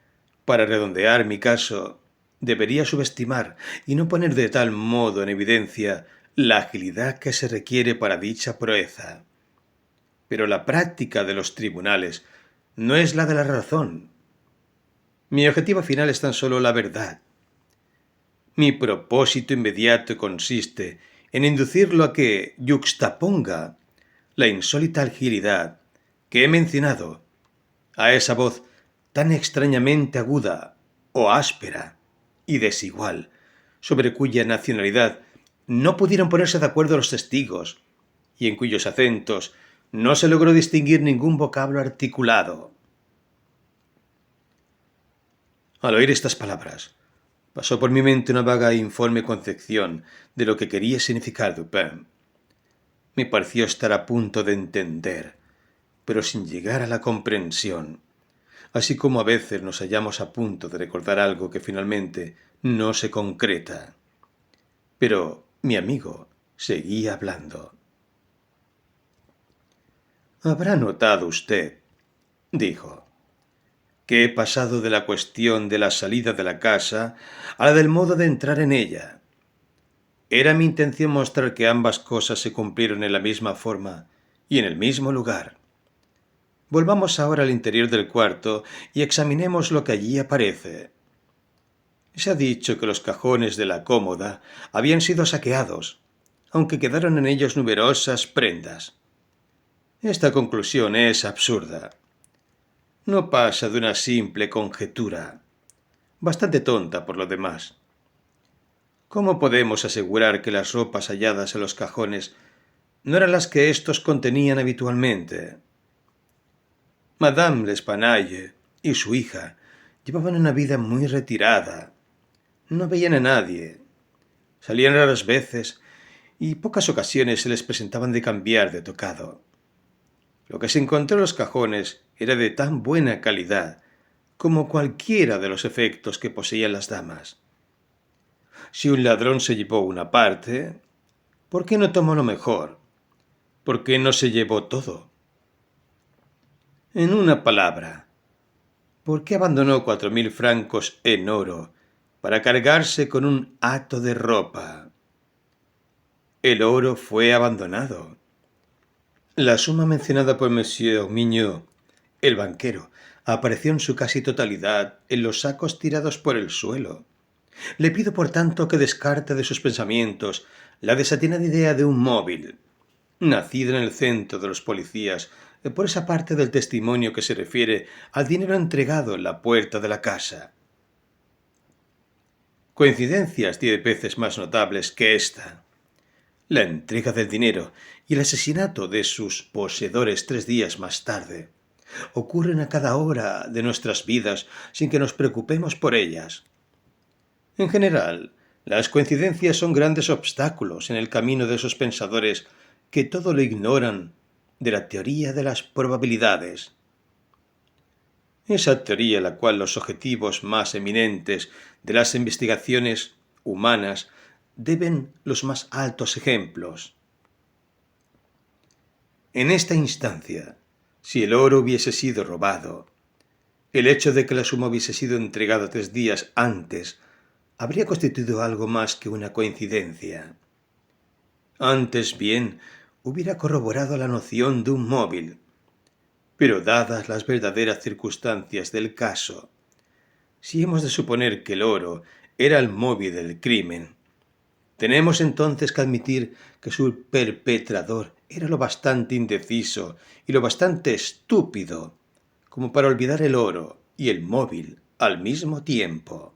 para redondear mi caso, debería subestimar y no poner de tal modo en evidencia la agilidad que se requiere para dicha proeza. Pero la práctica de los tribunales no es la de la razón. Mi objetivo final es tan solo la verdad. Mi propósito inmediato consiste en inducirlo a que yuxtaponga la insólita agilidad que he mencionado a esa voz tan extrañamente aguda o áspera y desigual, sobre cuya nacionalidad no pudieron ponerse de acuerdo los testigos y en cuyos acentos no se logró distinguir ningún vocablo articulado. Al oír estas palabras, pasó por mi mente una vaga e informe concepción de lo que quería significar Dupin. Me pareció estar a punto de entender, pero sin llegar a la comprensión, así como a veces nos hallamos a punto de recordar algo que finalmente no se concreta. Pero mi amigo seguía hablando. «Habrá notado usted», dijo, «que he pasado de la cuestión de la salida de la casa a la del modo de entrar en ella. Era mi intención mostrar que ambas cosas se cumplieron en la misma forma y en el mismo lugar. Volvamos ahora al interior del cuarto y examinemos lo que allí aparece. Se ha dicho que los cajones de la cómoda habían sido saqueados, aunque quedaron en ellos numerosas prendas. Esta conclusión es absurda. No pasa de una simple conjetura, bastante tonta por lo demás. ¿Cómo podemos asegurar que las ropas halladas en los cajones no eran las que éstos contenían habitualmente? Madame L'Espanaye y su hija llevaban una vida muy retirada. No veían a nadie. Salían raras veces y pocas ocasiones se les presentaban de cambiar de tocado. Lo que se encontró en los cajones era de tan buena calidad como cualquiera de los efectos que poseían las damas. Si un ladrón se llevó una parte, ¿por qué no tomó lo mejor? ¿Por qué no se llevó todo? En una palabra, ¿por qué abandonó 4.000 francos en oro para cargarse con un hato de ropa? El oro fue abandonado. La suma mencionada por Monsieur Mignot, el banquero, apareció en su casi totalidad en los sacos tirados por el suelo. Le pido, por tanto, que descarte de sus pensamientos la desatinada idea de un móvil, nacido en el centro de los policías, por esa parte del testimonio que se refiere al dinero entregado en la puerta de la casa. Coincidencias 10 veces más notables que esta. La entrega del dinero y el asesinato de sus poseedores 3 días más tarde ocurren a cada hora de nuestras vidas sin que nos preocupemos por ellas. En general, las coincidencias son grandes obstáculos en el camino de esos pensadores que todo lo ignoran de la teoría de las probabilidades. Esa teoría a la cual los objetivos más eminentes de las investigaciones humanas deben los más altos ejemplos. En esta instancia, si el oro hubiese sido robado, el hecho de que la suma hubiese sido entregada 3 días antes habría constituido algo más que una coincidencia. Antes bien, hubiera corroborado la noción de un móvil. Pero dadas las verdaderas circunstancias del caso, si hemos de suponer que el oro era el móvil del crimen, tenemos entonces que admitir que su perpetrador era lo bastante indeciso y lo bastante estúpido como para olvidar el oro y el móvil al mismo tiempo.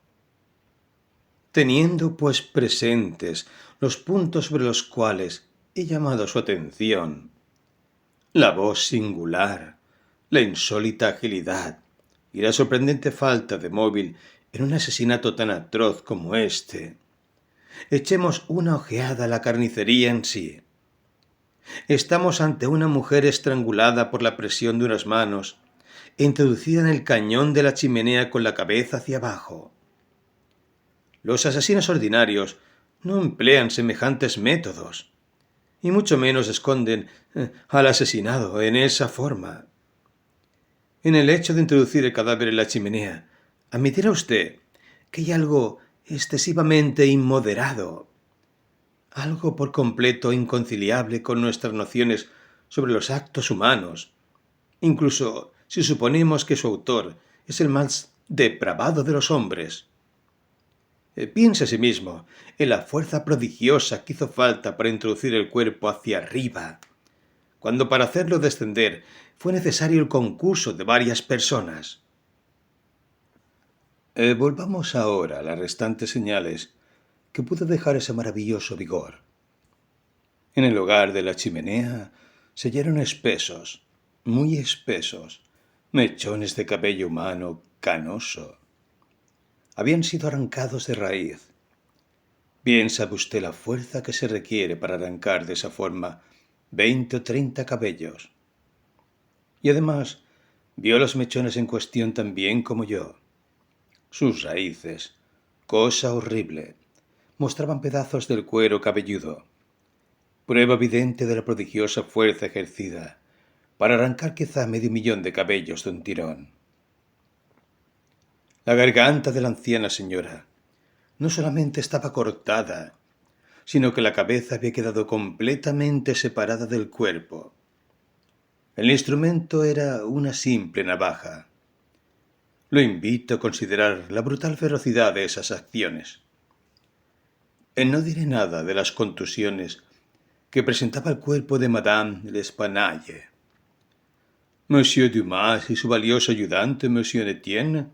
Teniendo, pues, presentes los puntos sobre los cuales he llamado su atención, la voz singular, la insólita agilidad y la sorprendente falta de móvil en un asesinato tan atroz como este, echemos una ojeada a la carnicería en sí. Estamos ante una mujer estrangulada por la presión de unas manos e introducida en el cañón de la chimenea con la cabeza hacia abajo. Los asesinos ordinarios no emplean semejantes métodos, y mucho menos esconden al asesinado en esa forma. En el hecho de introducir el cadáver en la chimenea, admitirá usted que hay algo excesivamente inmoderado, algo por completo inconciliable con nuestras nociones sobre los actos humanos, incluso si suponemos que su autor es el más depravado de los hombres. Piense asimismo en la fuerza prodigiosa que hizo falta para introducir el cuerpo hacia arriba, cuando para hacerlo descender fue necesario el concurso de varias personas. Volvamos ahora a las restantes señales que pudo dejar ese maravilloso vigor. En el hogar de la chimenea se hallaron espesos, muy espesos, mechones de cabello humano canoso. Habían sido arrancados de raíz. Bien sabe usted la fuerza que se requiere para arrancar de esa forma 20 o 30 cabellos. Y además vio los mechones en cuestión tan bien como yo. Sus raíces, cosa horrible, mostraban pedazos del cuero cabelludo, prueba evidente de la prodigiosa fuerza ejercida para arrancar quizá 500.000 de cabellos de un tirón. La garganta de la anciana señora no solamente estaba cortada, sino que la cabeza había quedado completamente separada del cuerpo. El instrumento era una simple navaja. Lo invito a considerar la brutal ferocidad de esas acciones. No diré nada de las contusiones que presentaba el cuerpo de Madame L'Espanaye. Monsieur Dumas y su valioso ayudante, Monsieur Etienne,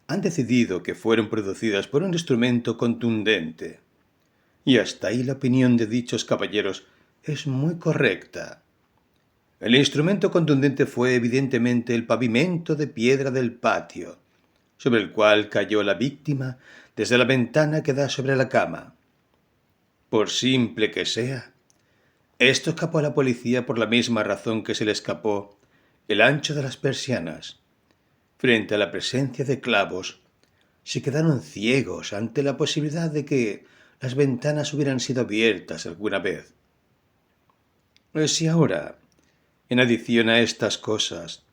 han decidido que fueron producidas por un instrumento contundente. Y hasta ahí la opinión de dichos caballeros es muy correcta. El instrumento contundente fue evidentemente el pavimento de piedra del patio, sobre el cual cayó la víctima desde la ventana que da sobre la cama. Por simple que sea, esto escapó a la policía por la misma razón que se le escapó el ancho de las persianas. Frente a la presencia de clavos, se quedaron ciegos ante la posibilidad de que las ventanas hubieran sido abiertas alguna vez. Si ahora, en adición a estas cosas,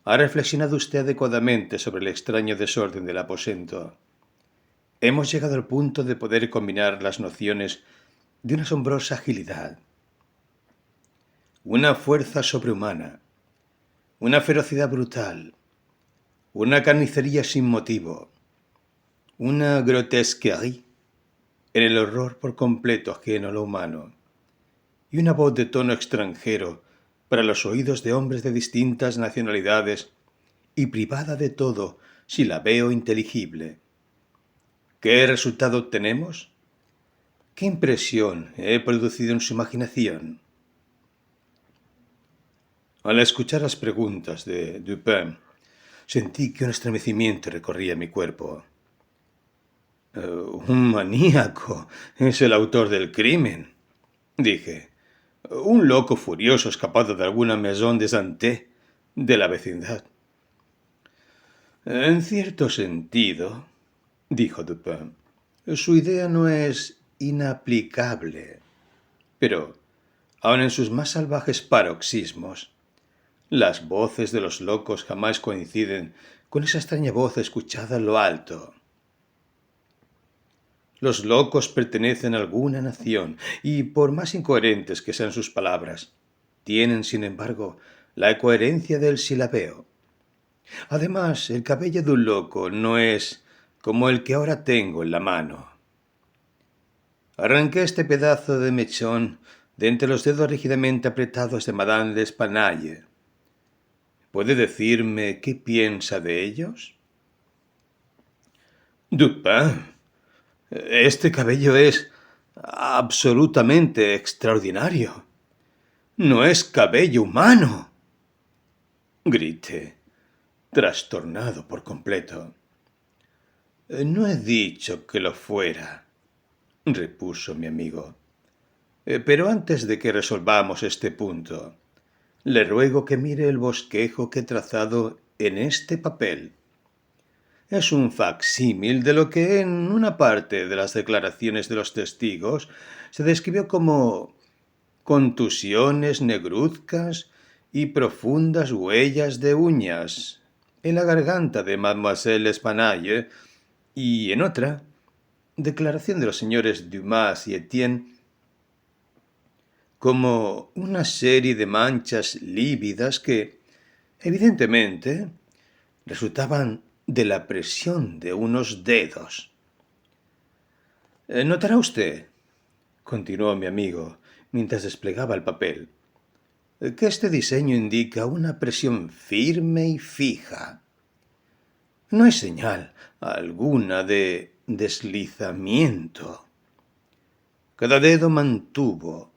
ha reflexionado usted adecuadamente sobre el extraño desorden del aposento, hemos llegado al punto de poder combinar las nociones de una asombrosa agilidad, una fuerza sobrehumana, una ferocidad brutal, una carnicería sin motivo, una grotesquerie en el horror por completo ajeno a lo humano, y una voz de tono extranjero para los oídos de hombres de distintas nacionalidades y privada de todo silabeo inteligible. ¿Qué resultado obtenemos? ¿Qué impresión he producido en su imaginación? Al escuchar las preguntas de Dupin, sentí que un estremecimiento recorría mi cuerpo. Un maníaco es el autor del crimen, dije. Un loco furioso escapado de alguna maison de santé de la vecindad. En cierto sentido, dijo Dupin, su idea no es inaplicable, pero, aun en sus más salvajes paroxismos, las voces de los locos jamás coinciden con esa extraña voz escuchada en lo alto. Los locos pertenecen a alguna nación y, por más incoherentes que sean sus palabras, tienen, sin embargo, la coherencia del silabeo. Además, el cabello de un loco no es como el que ahora tengo en la mano. Arranqué este pedazo de mechón de entre los dedos rígidamente apretados de Madame L'Espanaye. ¿Puede decirme qué piensa de ellos? Dupin, este cabello es absolutamente extraordinario. No es cabello humano. Grité, trastornado por completo. No he dicho que lo fuera, repuso mi amigo. Pero antes de que resolvamos este punto, le ruego que mire el bosquejo que he trazado en este papel. Es un facsímil de lo que en una parte de las declaraciones de los testigos se describió como contusiones negruzcas y profundas huellas de uñas en la garganta de Mademoiselle Espanaye, y en otra declaración de los señores Dumas y Etienne como una serie de manchas lívidas que, evidentemente, resultaban de la presión de unos dedos. Notará usted, continuó mi amigo, mientras desplegaba el papel, que este diseño indica una presión firme y fija. No hay señal alguna de deslizamiento. Cada dedo mantuvo,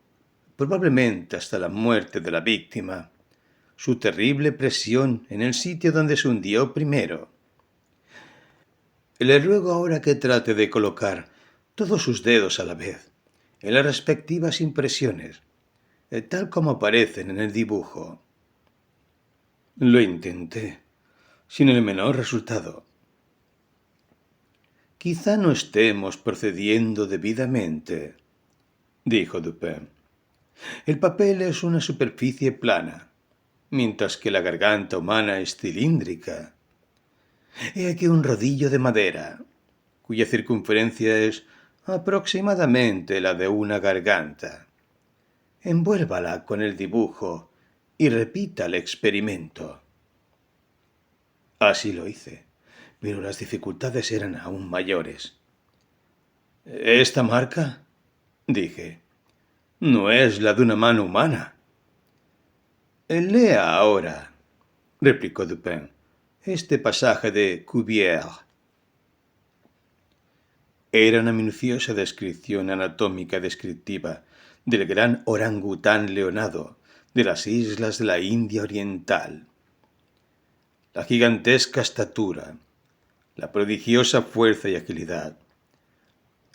probablemente hasta la muerte de la víctima, su terrible presión en el sitio donde se hundió primero. Le ruego ahora que trate de colocar todos sus dedos a la vez en las respectivas impresiones, tal como aparecen en el dibujo. Lo intenté, sin el menor resultado. Quizá no estemos procediendo debidamente, dijo Dupin. El papel es una superficie plana, mientras que la garganta humana es cilíndrica. He aquí un rodillo de madera, cuya circunferencia es aproximadamente la de una garganta. Envuélvala con el dibujo y repita el experimento. Así lo hice, pero las dificultades eran aún mayores. ¿Esta marca?, dije. No es la de una mano humana. Lea ahora, replicó Dupin, este pasaje de Cuvier. Era una minuciosa descripción anatómica descriptiva del gran orangután leonado de las islas de la India Oriental. La gigantesca estatura, la prodigiosa fuerza y agilidad,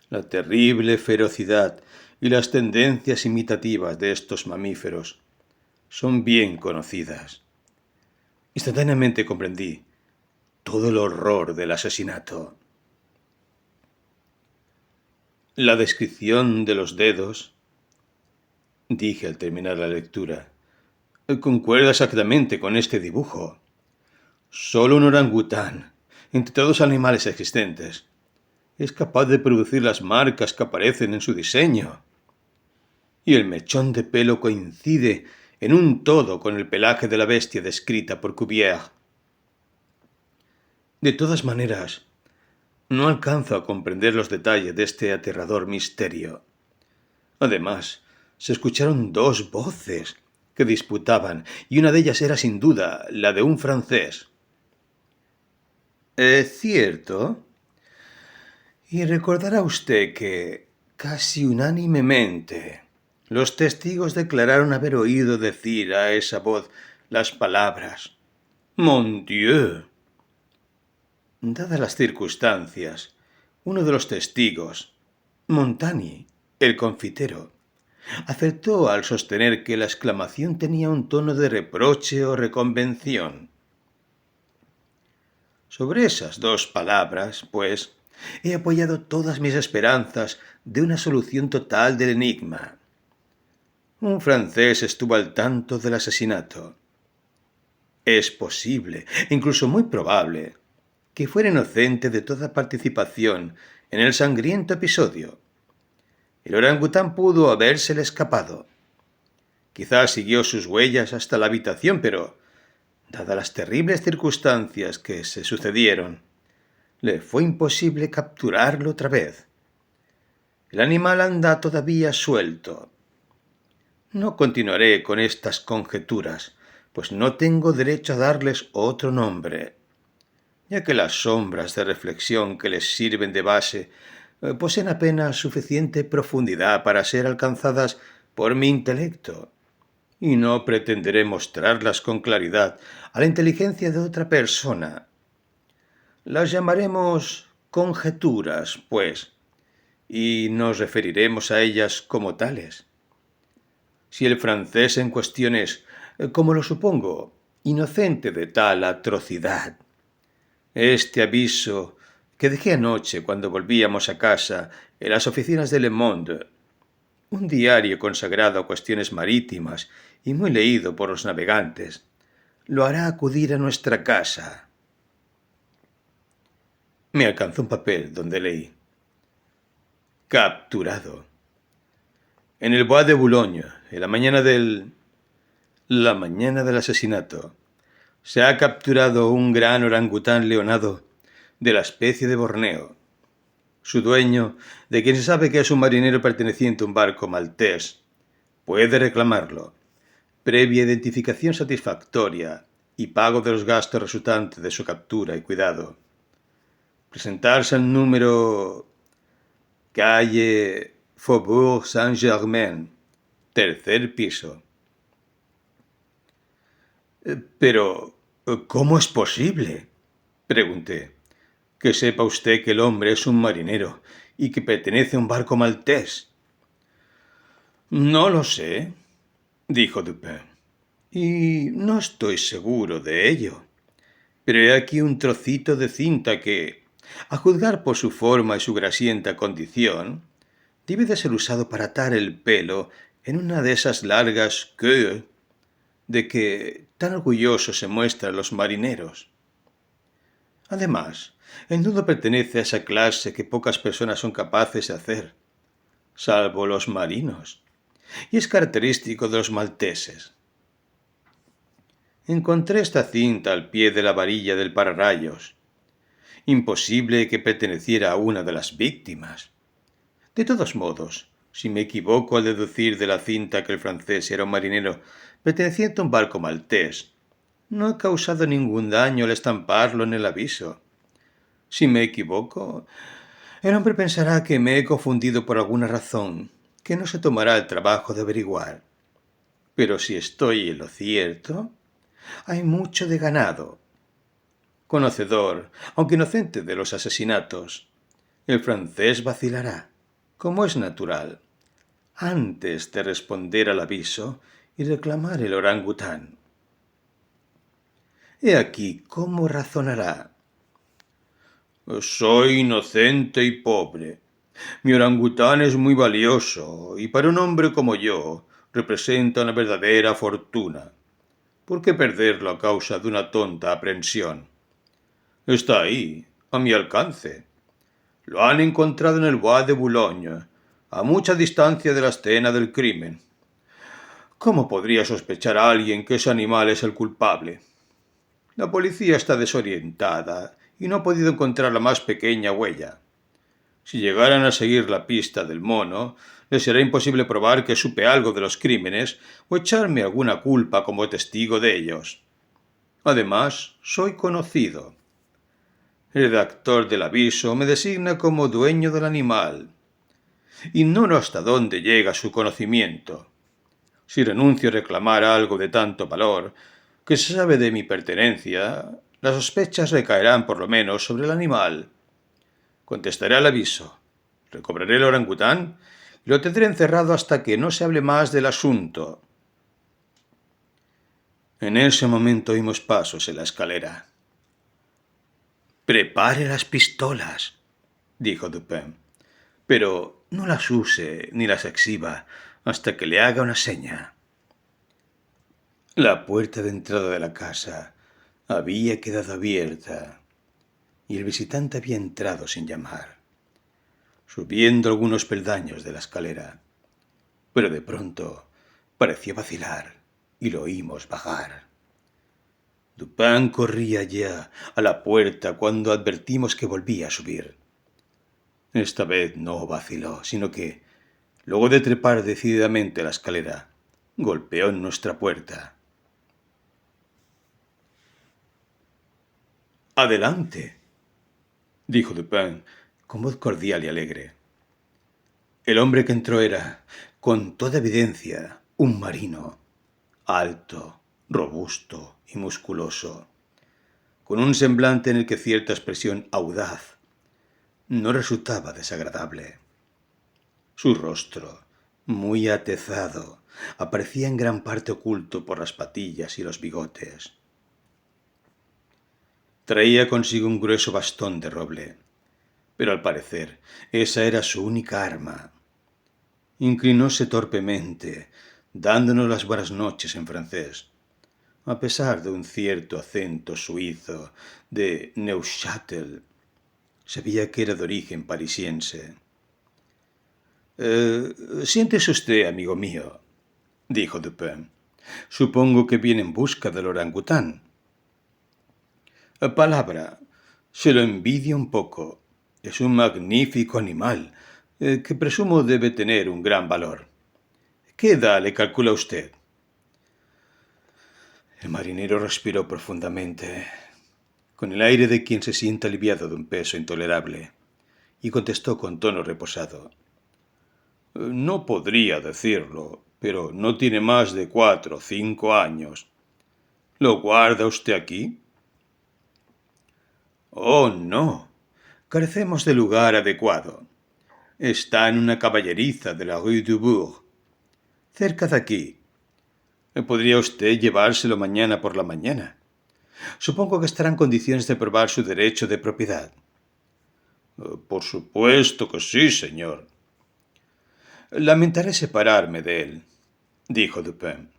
la terrible ferocidad y las tendencias imitativas de estos mamíferos son bien conocidas. Instantáneamente comprendí todo el horror del asesinato. La descripción de los dedos, dije al terminar la lectura, concuerda exactamente con este dibujo. Solo un orangután, entre todos los animales existentes, es capaz de producir las marcas que aparecen en su diseño. Y el mechón de pelo coincide en un todo con el pelaje de la bestia descrita por Cuvier. De todas maneras, no alcanzo a comprender los detalles de este aterrador misterio. Además, se escucharon dos voces que disputaban, y una de ellas era sin duda la de un francés. ¿Es cierto? Y recordará usted que, casi unánimemente, los testigos declararon haber oído decir a esa voz las palabras «Mon Dieu». Dadas las circunstancias, uno de los testigos, Montani, el confitero, acertó al sostener que la exclamación tenía un tono de reproche o reconvención. Sobre esas dos palabras, pues, he apoyado todas mis esperanzas de una solución total del enigma. Un francés estuvo al tanto del asesinato. Es posible, incluso muy probable, que fuera inocente de toda participación en el sangriento episodio. El orangután pudo habérsele escapado. Quizás siguió sus huellas hasta la habitación, pero, dadas las terribles circunstancias que se sucedieron, le fue imposible capturarlo otra vez. El animal anda todavía suelto. No continuaré con estas conjeturas, pues no tengo derecho a darles otro nombre, ya que las sombras de reflexión que les sirven de base poseen apenas suficiente profundidad para ser alcanzadas por mi intelecto, y no pretenderé mostrarlas con claridad a la inteligencia de otra persona. Las llamaremos conjeturas, pues, y nos referiremos a ellas como tales. Si el francés en cuestión es, como lo supongo, inocente de tal atrocidad. Este aviso que dejé anoche cuando volvíamos a casa en las oficinas de Le Monde, un diario consagrado a cuestiones marítimas y muy leído por los navegantes, lo hará acudir a nuestra casa. Me alcanzó un papel donde leí: capturado. En el Bois de Boulogne, en la mañana del asesinato, se ha capturado un gran orangután leonado de la especie de Borneo. Su dueño, de quien se sabe que es un marinero perteneciente a un barco maltés, puede reclamarlo, previa identificación satisfactoria y pago de los gastos resultantes de su captura y cuidado. Presentarse al número calle Faubourg Saint-Germain, tercer piso. Pero, ¿cómo es posible?, pregunté, que sepa usted que el hombre es un marinero y que pertenece a un barco maltés. No lo sé, dijo Dupin, y no estoy seguro de ello. Pero he aquí un trocito de cinta que, a juzgar por su forma y su grasienta condición, debe de ser usado para atar el pelo en una de esas largas queues de que tan orgullosos se muestran los marineros. Además, el nudo pertenece a esa clase que pocas personas son capaces de hacer, salvo los marinos, y es característico de los malteses. Encontré esta cinta al pie de la varilla del pararrayos. Imposible que perteneciera a una de las víctimas. De todos modos, si me equivoco al deducir de la cinta que el francés era un marinero perteneciente a un barco maltés, no he causado ningún daño al estamparlo en el aviso. Si me equivoco, el hombre pensará que me he confundido por alguna razón que no se tomará el trabajo de averiguar. Pero si estoy en lo cierto, hay mucho de ganado. Conocedor, aunque inocente, de los asesinatos, el francés vacilará, como es natural, antes de responder al aviso y reclamar el orangután. He aquí cómo razonará. Soy inocente y pobre. Mi orangután es muy valioso y para un hombre como yo representa una verdadera fortuna. ¿Por qué perderlo a causa de una tonta aprensión? Está ahí, a mi alcance. Lo han encontrado en el Bois de Boulogne, a mucha distancia de la escena del crimen. ¿Cómo podría sospechar a alguien que ese animal es el culpable? La policía está desorientada y no ha podido encontrar la más pequeña huella. Si llegaran a seguir la pista del mono, les será imposible probar que supe algo de los crímenes o echarme alguna culpa como testigo de ellos. Además, soy conocido. El redactor del aviso me designa como dueño del animal. Ignoro hasta dónde llega su conocimiento. Si renuncio a reclamar algo de tanto valor, que se sabe de mi pertenencia, las sospechas recaerán por lo menos sobre el animal. Contestaré al aviso, recobraré el orangután y lo tendré encerrado hasta que no se hable más del asunto. En ese momento oímos pasos en la escalera. «Prepare las pistolas», dijo Dupin, «pero no las use ni las exhiba hasta que le haga una seña». La puerta de entrada de la casa había quedado abierta y el visitante había entrado sin llamar, subiendo algunos peldaños de la escalera, pero de pronto pareció vacilar y lo oímos bajar. Dupin corría ya a la puerta cuando advertimos que volvía a subir. Esta vez no vaciló, sino que, luego de trepar decididamente la escalera, golpeó en nuestra puerta. «Adelante», dijo Dupin con voz cordial y alegre. El hombre que entró era, con toda evidencia, un marino, alto, robusto y musculoso, con un semblante en el que cierta expresión audaz no resultaba desagradable. Su rostro, muy atezado, aparecía en gran parte oculto por las patillas y los bigotes. Traía consigo un grueso bastón de roble, pero al parecer esa era su única arma. Inclinóse torpemente, dándonos las buenas noches en francés, a pesar de un cierto acento suizo de Neuchâtel. Sabía que era de origen parisiense. Siéntese usted, amigo mío, dijo Dupin. Supongo que viene en busca del orangután. Palabra, se lo envidio un poco. Es un magnífico animal, que presumo debe tener un gran valor. ¿Qué edad le calcula usted? El marinero respiró profundamente, con el aire de quien se siente aliviado de un peso intolerable, y contestó con tono reposado. No podría decirlo, pero no tiene más de 4 o 5 años. ¿Lo guarda usted aquí? Oh, no. Carecemos de lugar adecuado. Está en una caballeriza de la Rue du Bourg, cerca de aquí. ¿Podría usted llevárselo mañana por la mañana? Supongo que estará en condiciones de probar su derecho de propiedad. Por supuesto que sí, señor. Lamentaré separarme de él, dijo Dupin.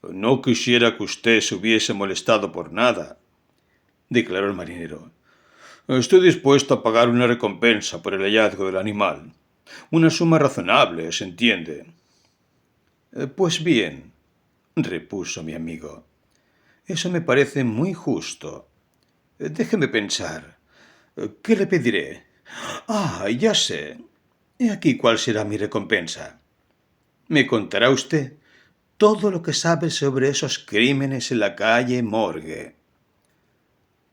No quisiera que usted se hubiese molestado por nada, declaró el marinero. Estoy dispuesto a pagar una recompensa por el hallazgo del animal. Una suma razonable, ¿se entiende? Pues bien, repuso mi amigo, eso me parece muy justo. Déjeme pensar. ¿Qué le pediré? Ah, ya sé. He aquí cuál será mi recompensa. Me contará usted todo lo que sabe sobre esos crímenes en la calle Morgue.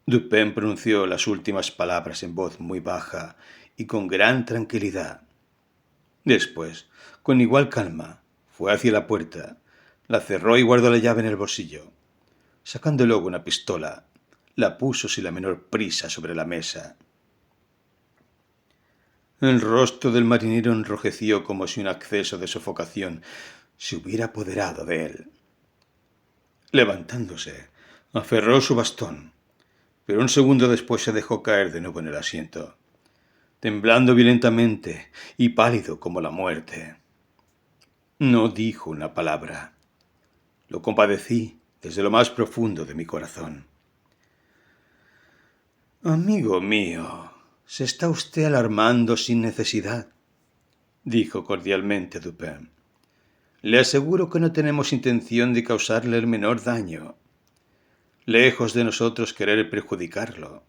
Dupin pronunció las últimas palabras en voz muy baja y con gran tranquilidad. Después, con igual calma, fue hacia la puerta, la cerró y guardó la llave en el bolsillo. Sacando luego una pistola, la puso sin la menor prisa sobre la mesa. El rostro del marinero enrojeció como si un acceso de sofocación se hubiera apoderado de él. Levantándose, aferró su bastón, pero un segundo después se dejó caer de nuevo en el asiento, temblando violentamente y pálido como la muerte. No dijo una palabra. Lo compadecí desde lo más profundo de mi corazón. Amigo mío, se está usted alarmando sin necesidad, dijo cordialmente Dupin. Le aseguro que no tenemos intención de causarle el menor daño. Lejos de nosotros querer perjudicarlo.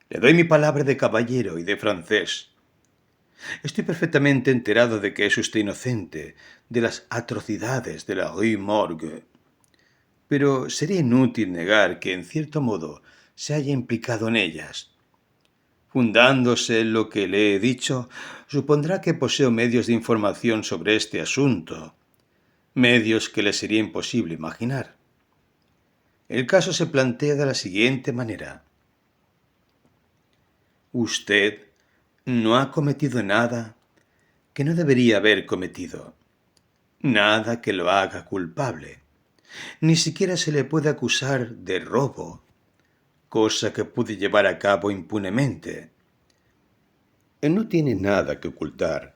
Le doy mi palabra de caballero y de francés. Estoy perfectamente enterado de que es usted inocente de las atrocidades de la Rue Morgue. Pero sería inútil negar que, en cierto modo, se haya implicado en ellas. Fundándose en lo que le he dicho, supondrá que poseo medios de información sobre este asunto, medios que le sería imposible imaginar. El caso se plantea de la siguiente manera. Usted no ha cometido nada que no debería haber cometido, nada que lo haga culpable. Ni siquiera se le puede acusar de robo, cosa que pude llevar a cabo impunemente. Él no tiene nada que ocultar,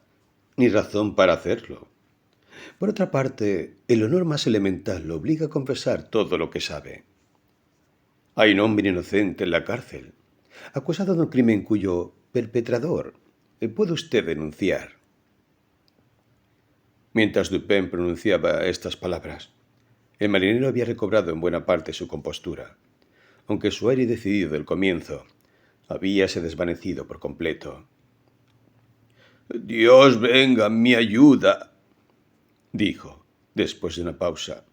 ni razón para hacerlo. Por otra parte, el honor más elemental lo obliga a confesar todo lo que sabe. Hay un hombre inocente en la cárcel, acusado de un crimen cuyo perpetrador puede usted denunciar. Mientras Dupin pronunciaba estas palabras, el marinero había recobrado en buena parte su compostura, aunque su aire decidido del comienzo habíase desvanecido por completo. «Dios venga en mi ayuda», dijo, después de una pausa.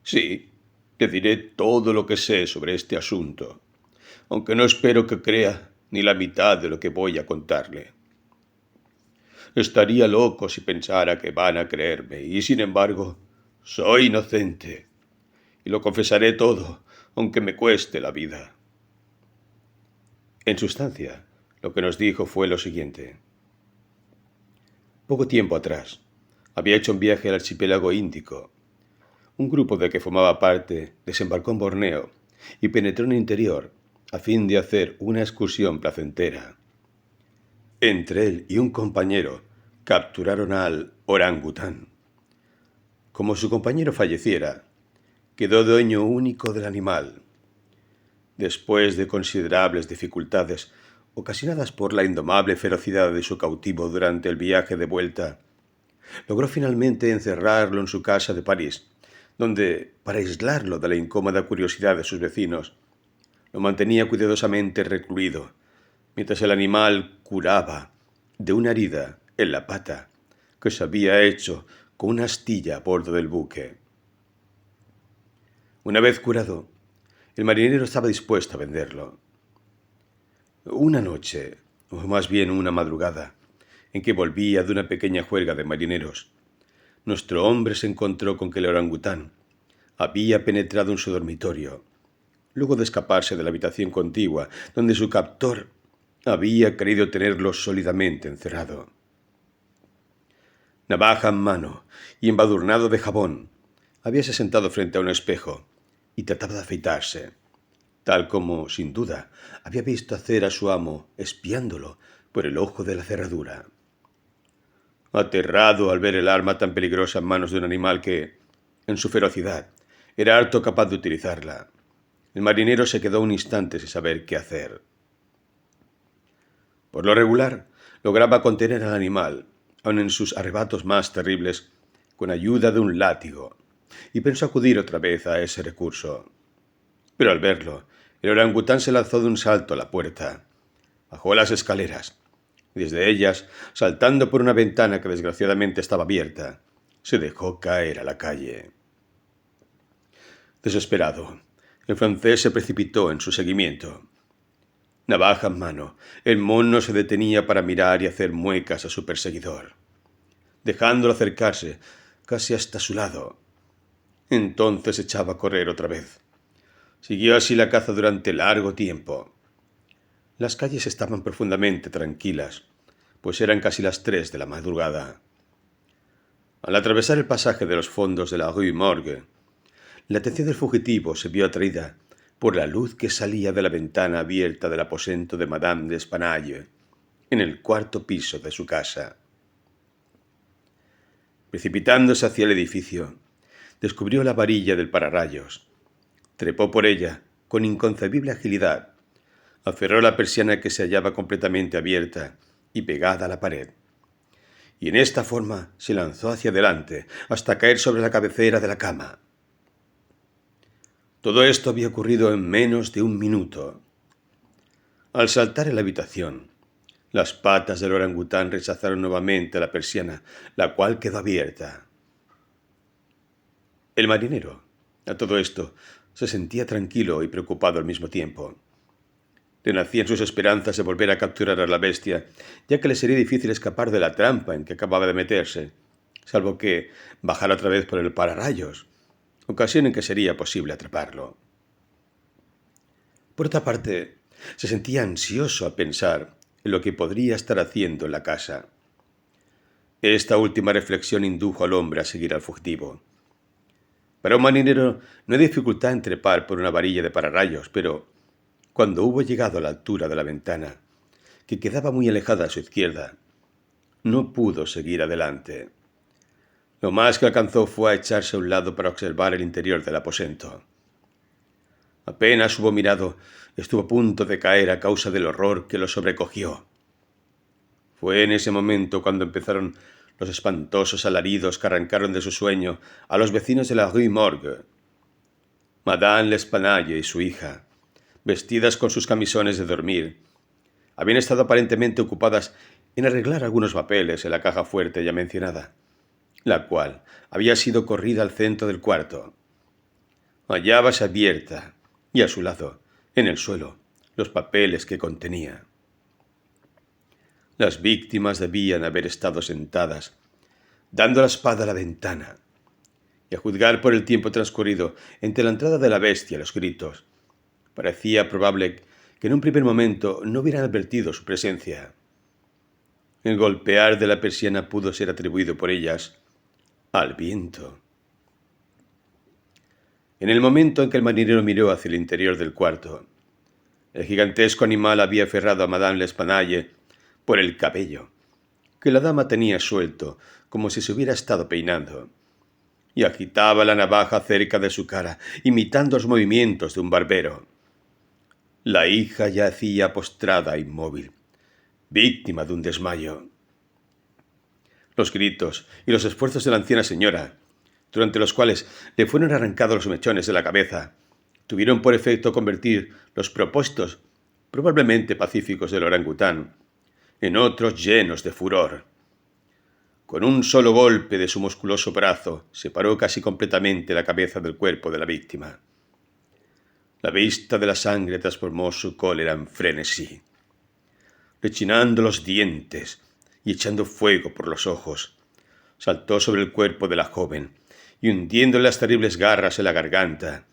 «Sí, te diré todo lo que sé sobre este asunto, aunque no espero que crea ni la mitad de lo que voy a contarle. Estaría loco si pensara que van a creerme, y sin embargo, soy inocente, y lo confesaré todo, aunque me cueste la vida». En sustancia, lo que nos dijo fue lo siguiente. Poco tiempo atrás, había hecho un viaje al archipiélago Índico. Un grupo del que formaba parte desembarcó en Borneo y penetró en el interior a fin de hacer una excursión placentera. Entre él y un compañero capturaron al orangután. Como su compañero falleciera, quedó dueño único del animal. Después de considerables dificultades ocasionadas por la indomable ferocidad de su cautivo durante el viaje de vuelta, logró finalmente encerrarlo en su casa de París, donde, para aislarlo de la incómoda curiosidad de sus vecinos, lo mantenía cuidadosamente recluido, mientras el animal curaba de una herida en la pata que se había hecho con una astilla a bordo del buque. Una vez curado, el marinero estaba dispuesto a venderlo. Una noche, o más bien una madrugada, en que volvía de una pequeña juerga de marineros, nuestro hombre se encontró con que el orangután había penetrado en su dormitorio, luego de escaparse de la habitación contigua, donde su captor había querido tenerlo sólidamente encerrado. Navaja en mano y embadurnado de jabón, habíase sentado frente a un espejo y trataba de afeitarse, tal como, sin duda, había visto hacer a su amo espiándolo por el ojo de la cerradura. Aterrado al ver el arma tan peligrosa en manos de un animal que, en su ferocidad, era harto capaz de utilizarla, el marinero se quedó un instante sin saber qué hacer. Por lo regular, lograba contener al animal, aun en sus arrebatos más terribles, con ayuda de un látigo, y pensó acudir otra vez a ese recurso. Pero al verlo, el orangután se lanzó de un salto a la puerta, bajó las escaleras, y desde ellas, saltando por una ventana que desgraciadamente estaba abierta, se dejó caer a la calle. Desesperado, el francés se precipitó en su seguimiento. Navaja en mano, el mono se detenía para mirar y hacer muecas a su perseguidor, dejándolo acercarse casi hasta su lado. Entonces echaba a correr otra vez. Siguió así la caza durante largo tiempo. Las calles estaban profundamente tranquilas, pues eran casi las 3 de la madrugada. Al atravesar el pasaje de los fondos de la Rue Morgue, la atención del fugitivo se vio atraída por la luz que salía de la ventana abierta del aposento de Madame d'Espanaye, en el 4º piso de su casa. Precipitándose hacia el edificio, descubrió la varilla del pararrayos, trepó por ella con inconcebible agilidad, aferró la persiana que se hallaba completamente abierta y pegada a la pared, y en esta forma se lanzó hacia adelante hasta caer sobre la cabecera de la cama. Todo esto había ocurrido en menos de un minuto. Al saltar en la habitación, las patas del orangután rechazaron nuevamente la persiana, la cual quedó abierta. El marinero, a todo esto, se sentía tranquilo y preocupado al mismo tiempo. Renacían sus esperanzas de volver a capturar a la bestia, ya que le sería difícil escapar de la trampa en que acababa de meterse, salvo que bajara otra vez por el pararrayos, ocasión en que sería posible atraparlo. Por otra parte, se sentía ansioso a pensar en lo que podría estar haciendo en la casa. Esta última reflexión indujo al hombre a seguir al fugitivo. Para un marinero no hay dificultad en trepar por una varilla de pararrayos, pero cuando hubo llegado a la altura de la ventana, que quedaba muy alejada a su izquierda, no pudo seguir adelante. Lo más que alcanzó fue a echarse a un lado para observar el interior del aposento. Apenas hubo mirado, estuvo a punto de caer a causa del horror que lo sobrecogió. Fue en ese momento cuando empezaron los espantosos alaridos que arrancaron de su sueño a los vecinos de la Rue Morgue. Madame l'Espanaye y su hija, vestidas con sus camisones de dormir, habían estado aparentemente ocupadas en arreglar algunos papeles en la caja fuerte ya mencionada, la cual había sido corrida al centro del cuarto. Hallábase abierta, y a su lado, en el suelo, los papeles que contenía. Las víctimas debían haber estado sentadas, dando la espalda a la ventana, y a juzgar por el tiempo transcurrido entre la entrada de la bestia y los gritos, parecía probable que en un primer momento no hubieran advertido su presencia. El golpear de la persiana pudo ser atribuido por ellas al viento. En el momento en que el marinero miró hacia el interior del cuarto, el gigantesco animal había aferrado a Madame L'Espanaye por el cabello, que la dama tenía suelto, como si se hubiera estado peinando, y agitaba la navaja cerca de su cara, imitando los movimientos de un barbero. La hija yacía postrada, inmóvil, víctima de un desmayo. Los gritos y los esfuerzos de la anciana señora, durante los cuales le fueron arrancados los mechones de la cabeza, tuvieron por efecto convertir los propósitos, probablemente pacíficos del orangután, en otros llenos de furor. Con un solo golpe de su musculoso brazo separó casi completamente la cabeza del cuerpo de la víctima. La vista de la sangre transformó su cólera en frenesí. Rechinando los dientes y echando fuego por los ojos, saltó sobre el cuerpo de la joven y hundiéndole las terribles garras en la garganta,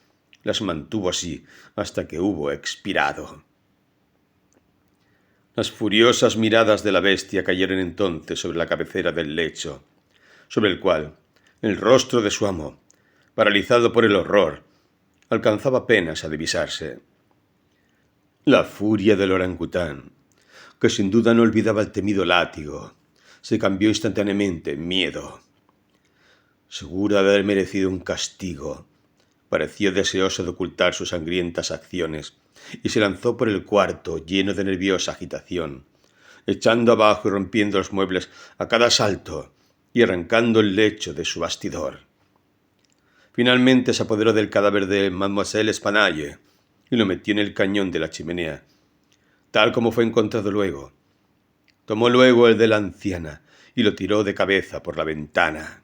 las mantuvo así hasta que hubo expirado. Las furiosas miradas de la bestia cayeron entonces sobre la cabecera del lecho, sobre el cual el rostro de su amo, paralizado por el horror, alcanzaba apenas a divisarse. La furia del orangután, que sin duda no olvidaba el temido látigo, se cambió instantáneamente en miedo. Segura de haber merecido un castigo, pareció deseoso de ocultar sus sangrientas acciones y se lanzó por el cuarto lleno de nerviosa agitación, echando abajo y rompiendo los muebles a cada salto y arrancando el lecho de su bastidor. Finalmente se apoderó del cadáver de Mademoiselle Espanaye y lo metió en el cañón de la chimenea, tal como fue encontrado luego. Tomó luego el de la anciana y lo tiró de cabeza por la ventana.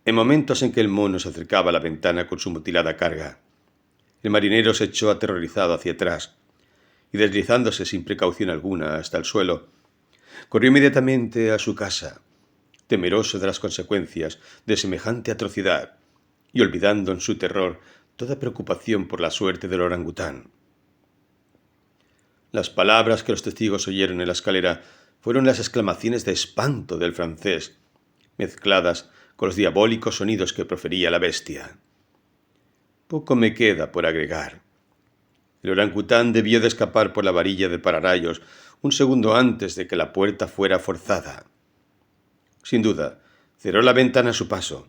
En momentos en que el mono se acercaba a la ventana con su mutilada carga, el marinero se echó aterrorizado hacia atrás y, deslizándose sin precaución alguna hasta el suelo, corrió inmediatamente a su casa, temeroso de las consecuencias de semejante atrocidad y olvidando en su terror toda preocupación por la suerte del orangután. Las palabras que los testigos oyeron en la escalera fueron las exclamaciones de espanto del francés, mezcladas con los diabólicos sonidos que profería la bestia. Poco me queda por agregar. El orangután debió de escapar por la varilla de pararrayos un segundo antes de que la puerta fuera forzada. Sin duda, cerró la ventana a su paso.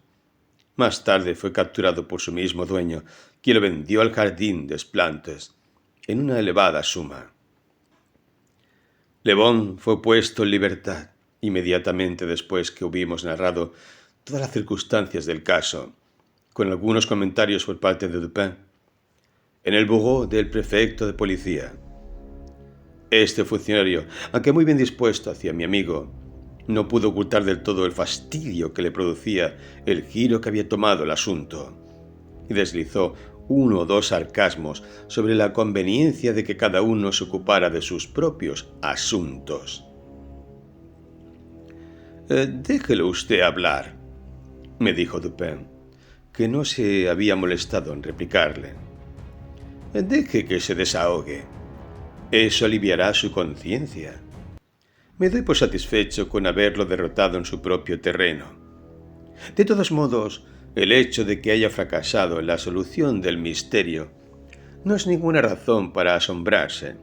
Más tarde fue capturado por su mismo dueño, quien lo vendió al jardín des Plantes en una elevada suma. Le Bon fue puesto en libertad inmediatamente después que hubimos narrado todas las circunstancias del caso, con algunos comentarios por parte de Dupin, en el bureau del prefecto de policía. Este funcionario, aunque muy bien dispuesto hacia mi amigo, no pudo ocultar del todo el fastidio que le producía el giro que había tomado el asunto, y deslizó uno o dos sarcasmos sobre la conveniencia de que cada uno se ocupara de sus propios asuntos. Déjelo usted hablar, me dijo Dupin, que no se había molestado en replicarle. Deje que se desahogue. Eso aliviará su conciencia. Me doy por satisfecho con haberlo derrotado en su propio terreno. De todos modos, el hecho de que haya fracasado en la solución del misterio no es ninguna razón para asombrarse.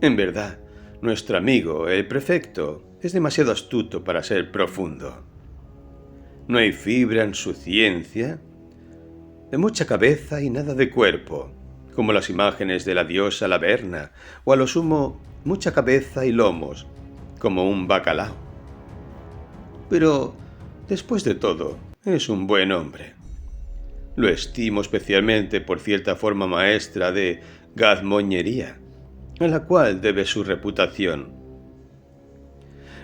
En verdad, nuestro amigo, el prefecto, es demasiado astuto para ser profundo. No hay fibra en su ciencia, de mucha cabeza y nada de cuerpo, como las imágenes de la diosa Laverna, o a lo sumo mucha cabeza y lomos, como un bacalao. Pero, después de todo, es un buen hombre. Lo estimo especialmente por cierta forma maestra de gazmoñería, a la cual debe su reputación.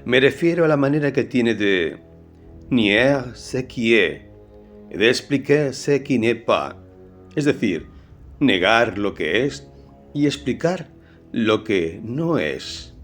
Me refiero a la manera que tiene de nier ce qui est y de expliquer ce qui n'est pas, es decir, negar lo que es y explicar lo que no es.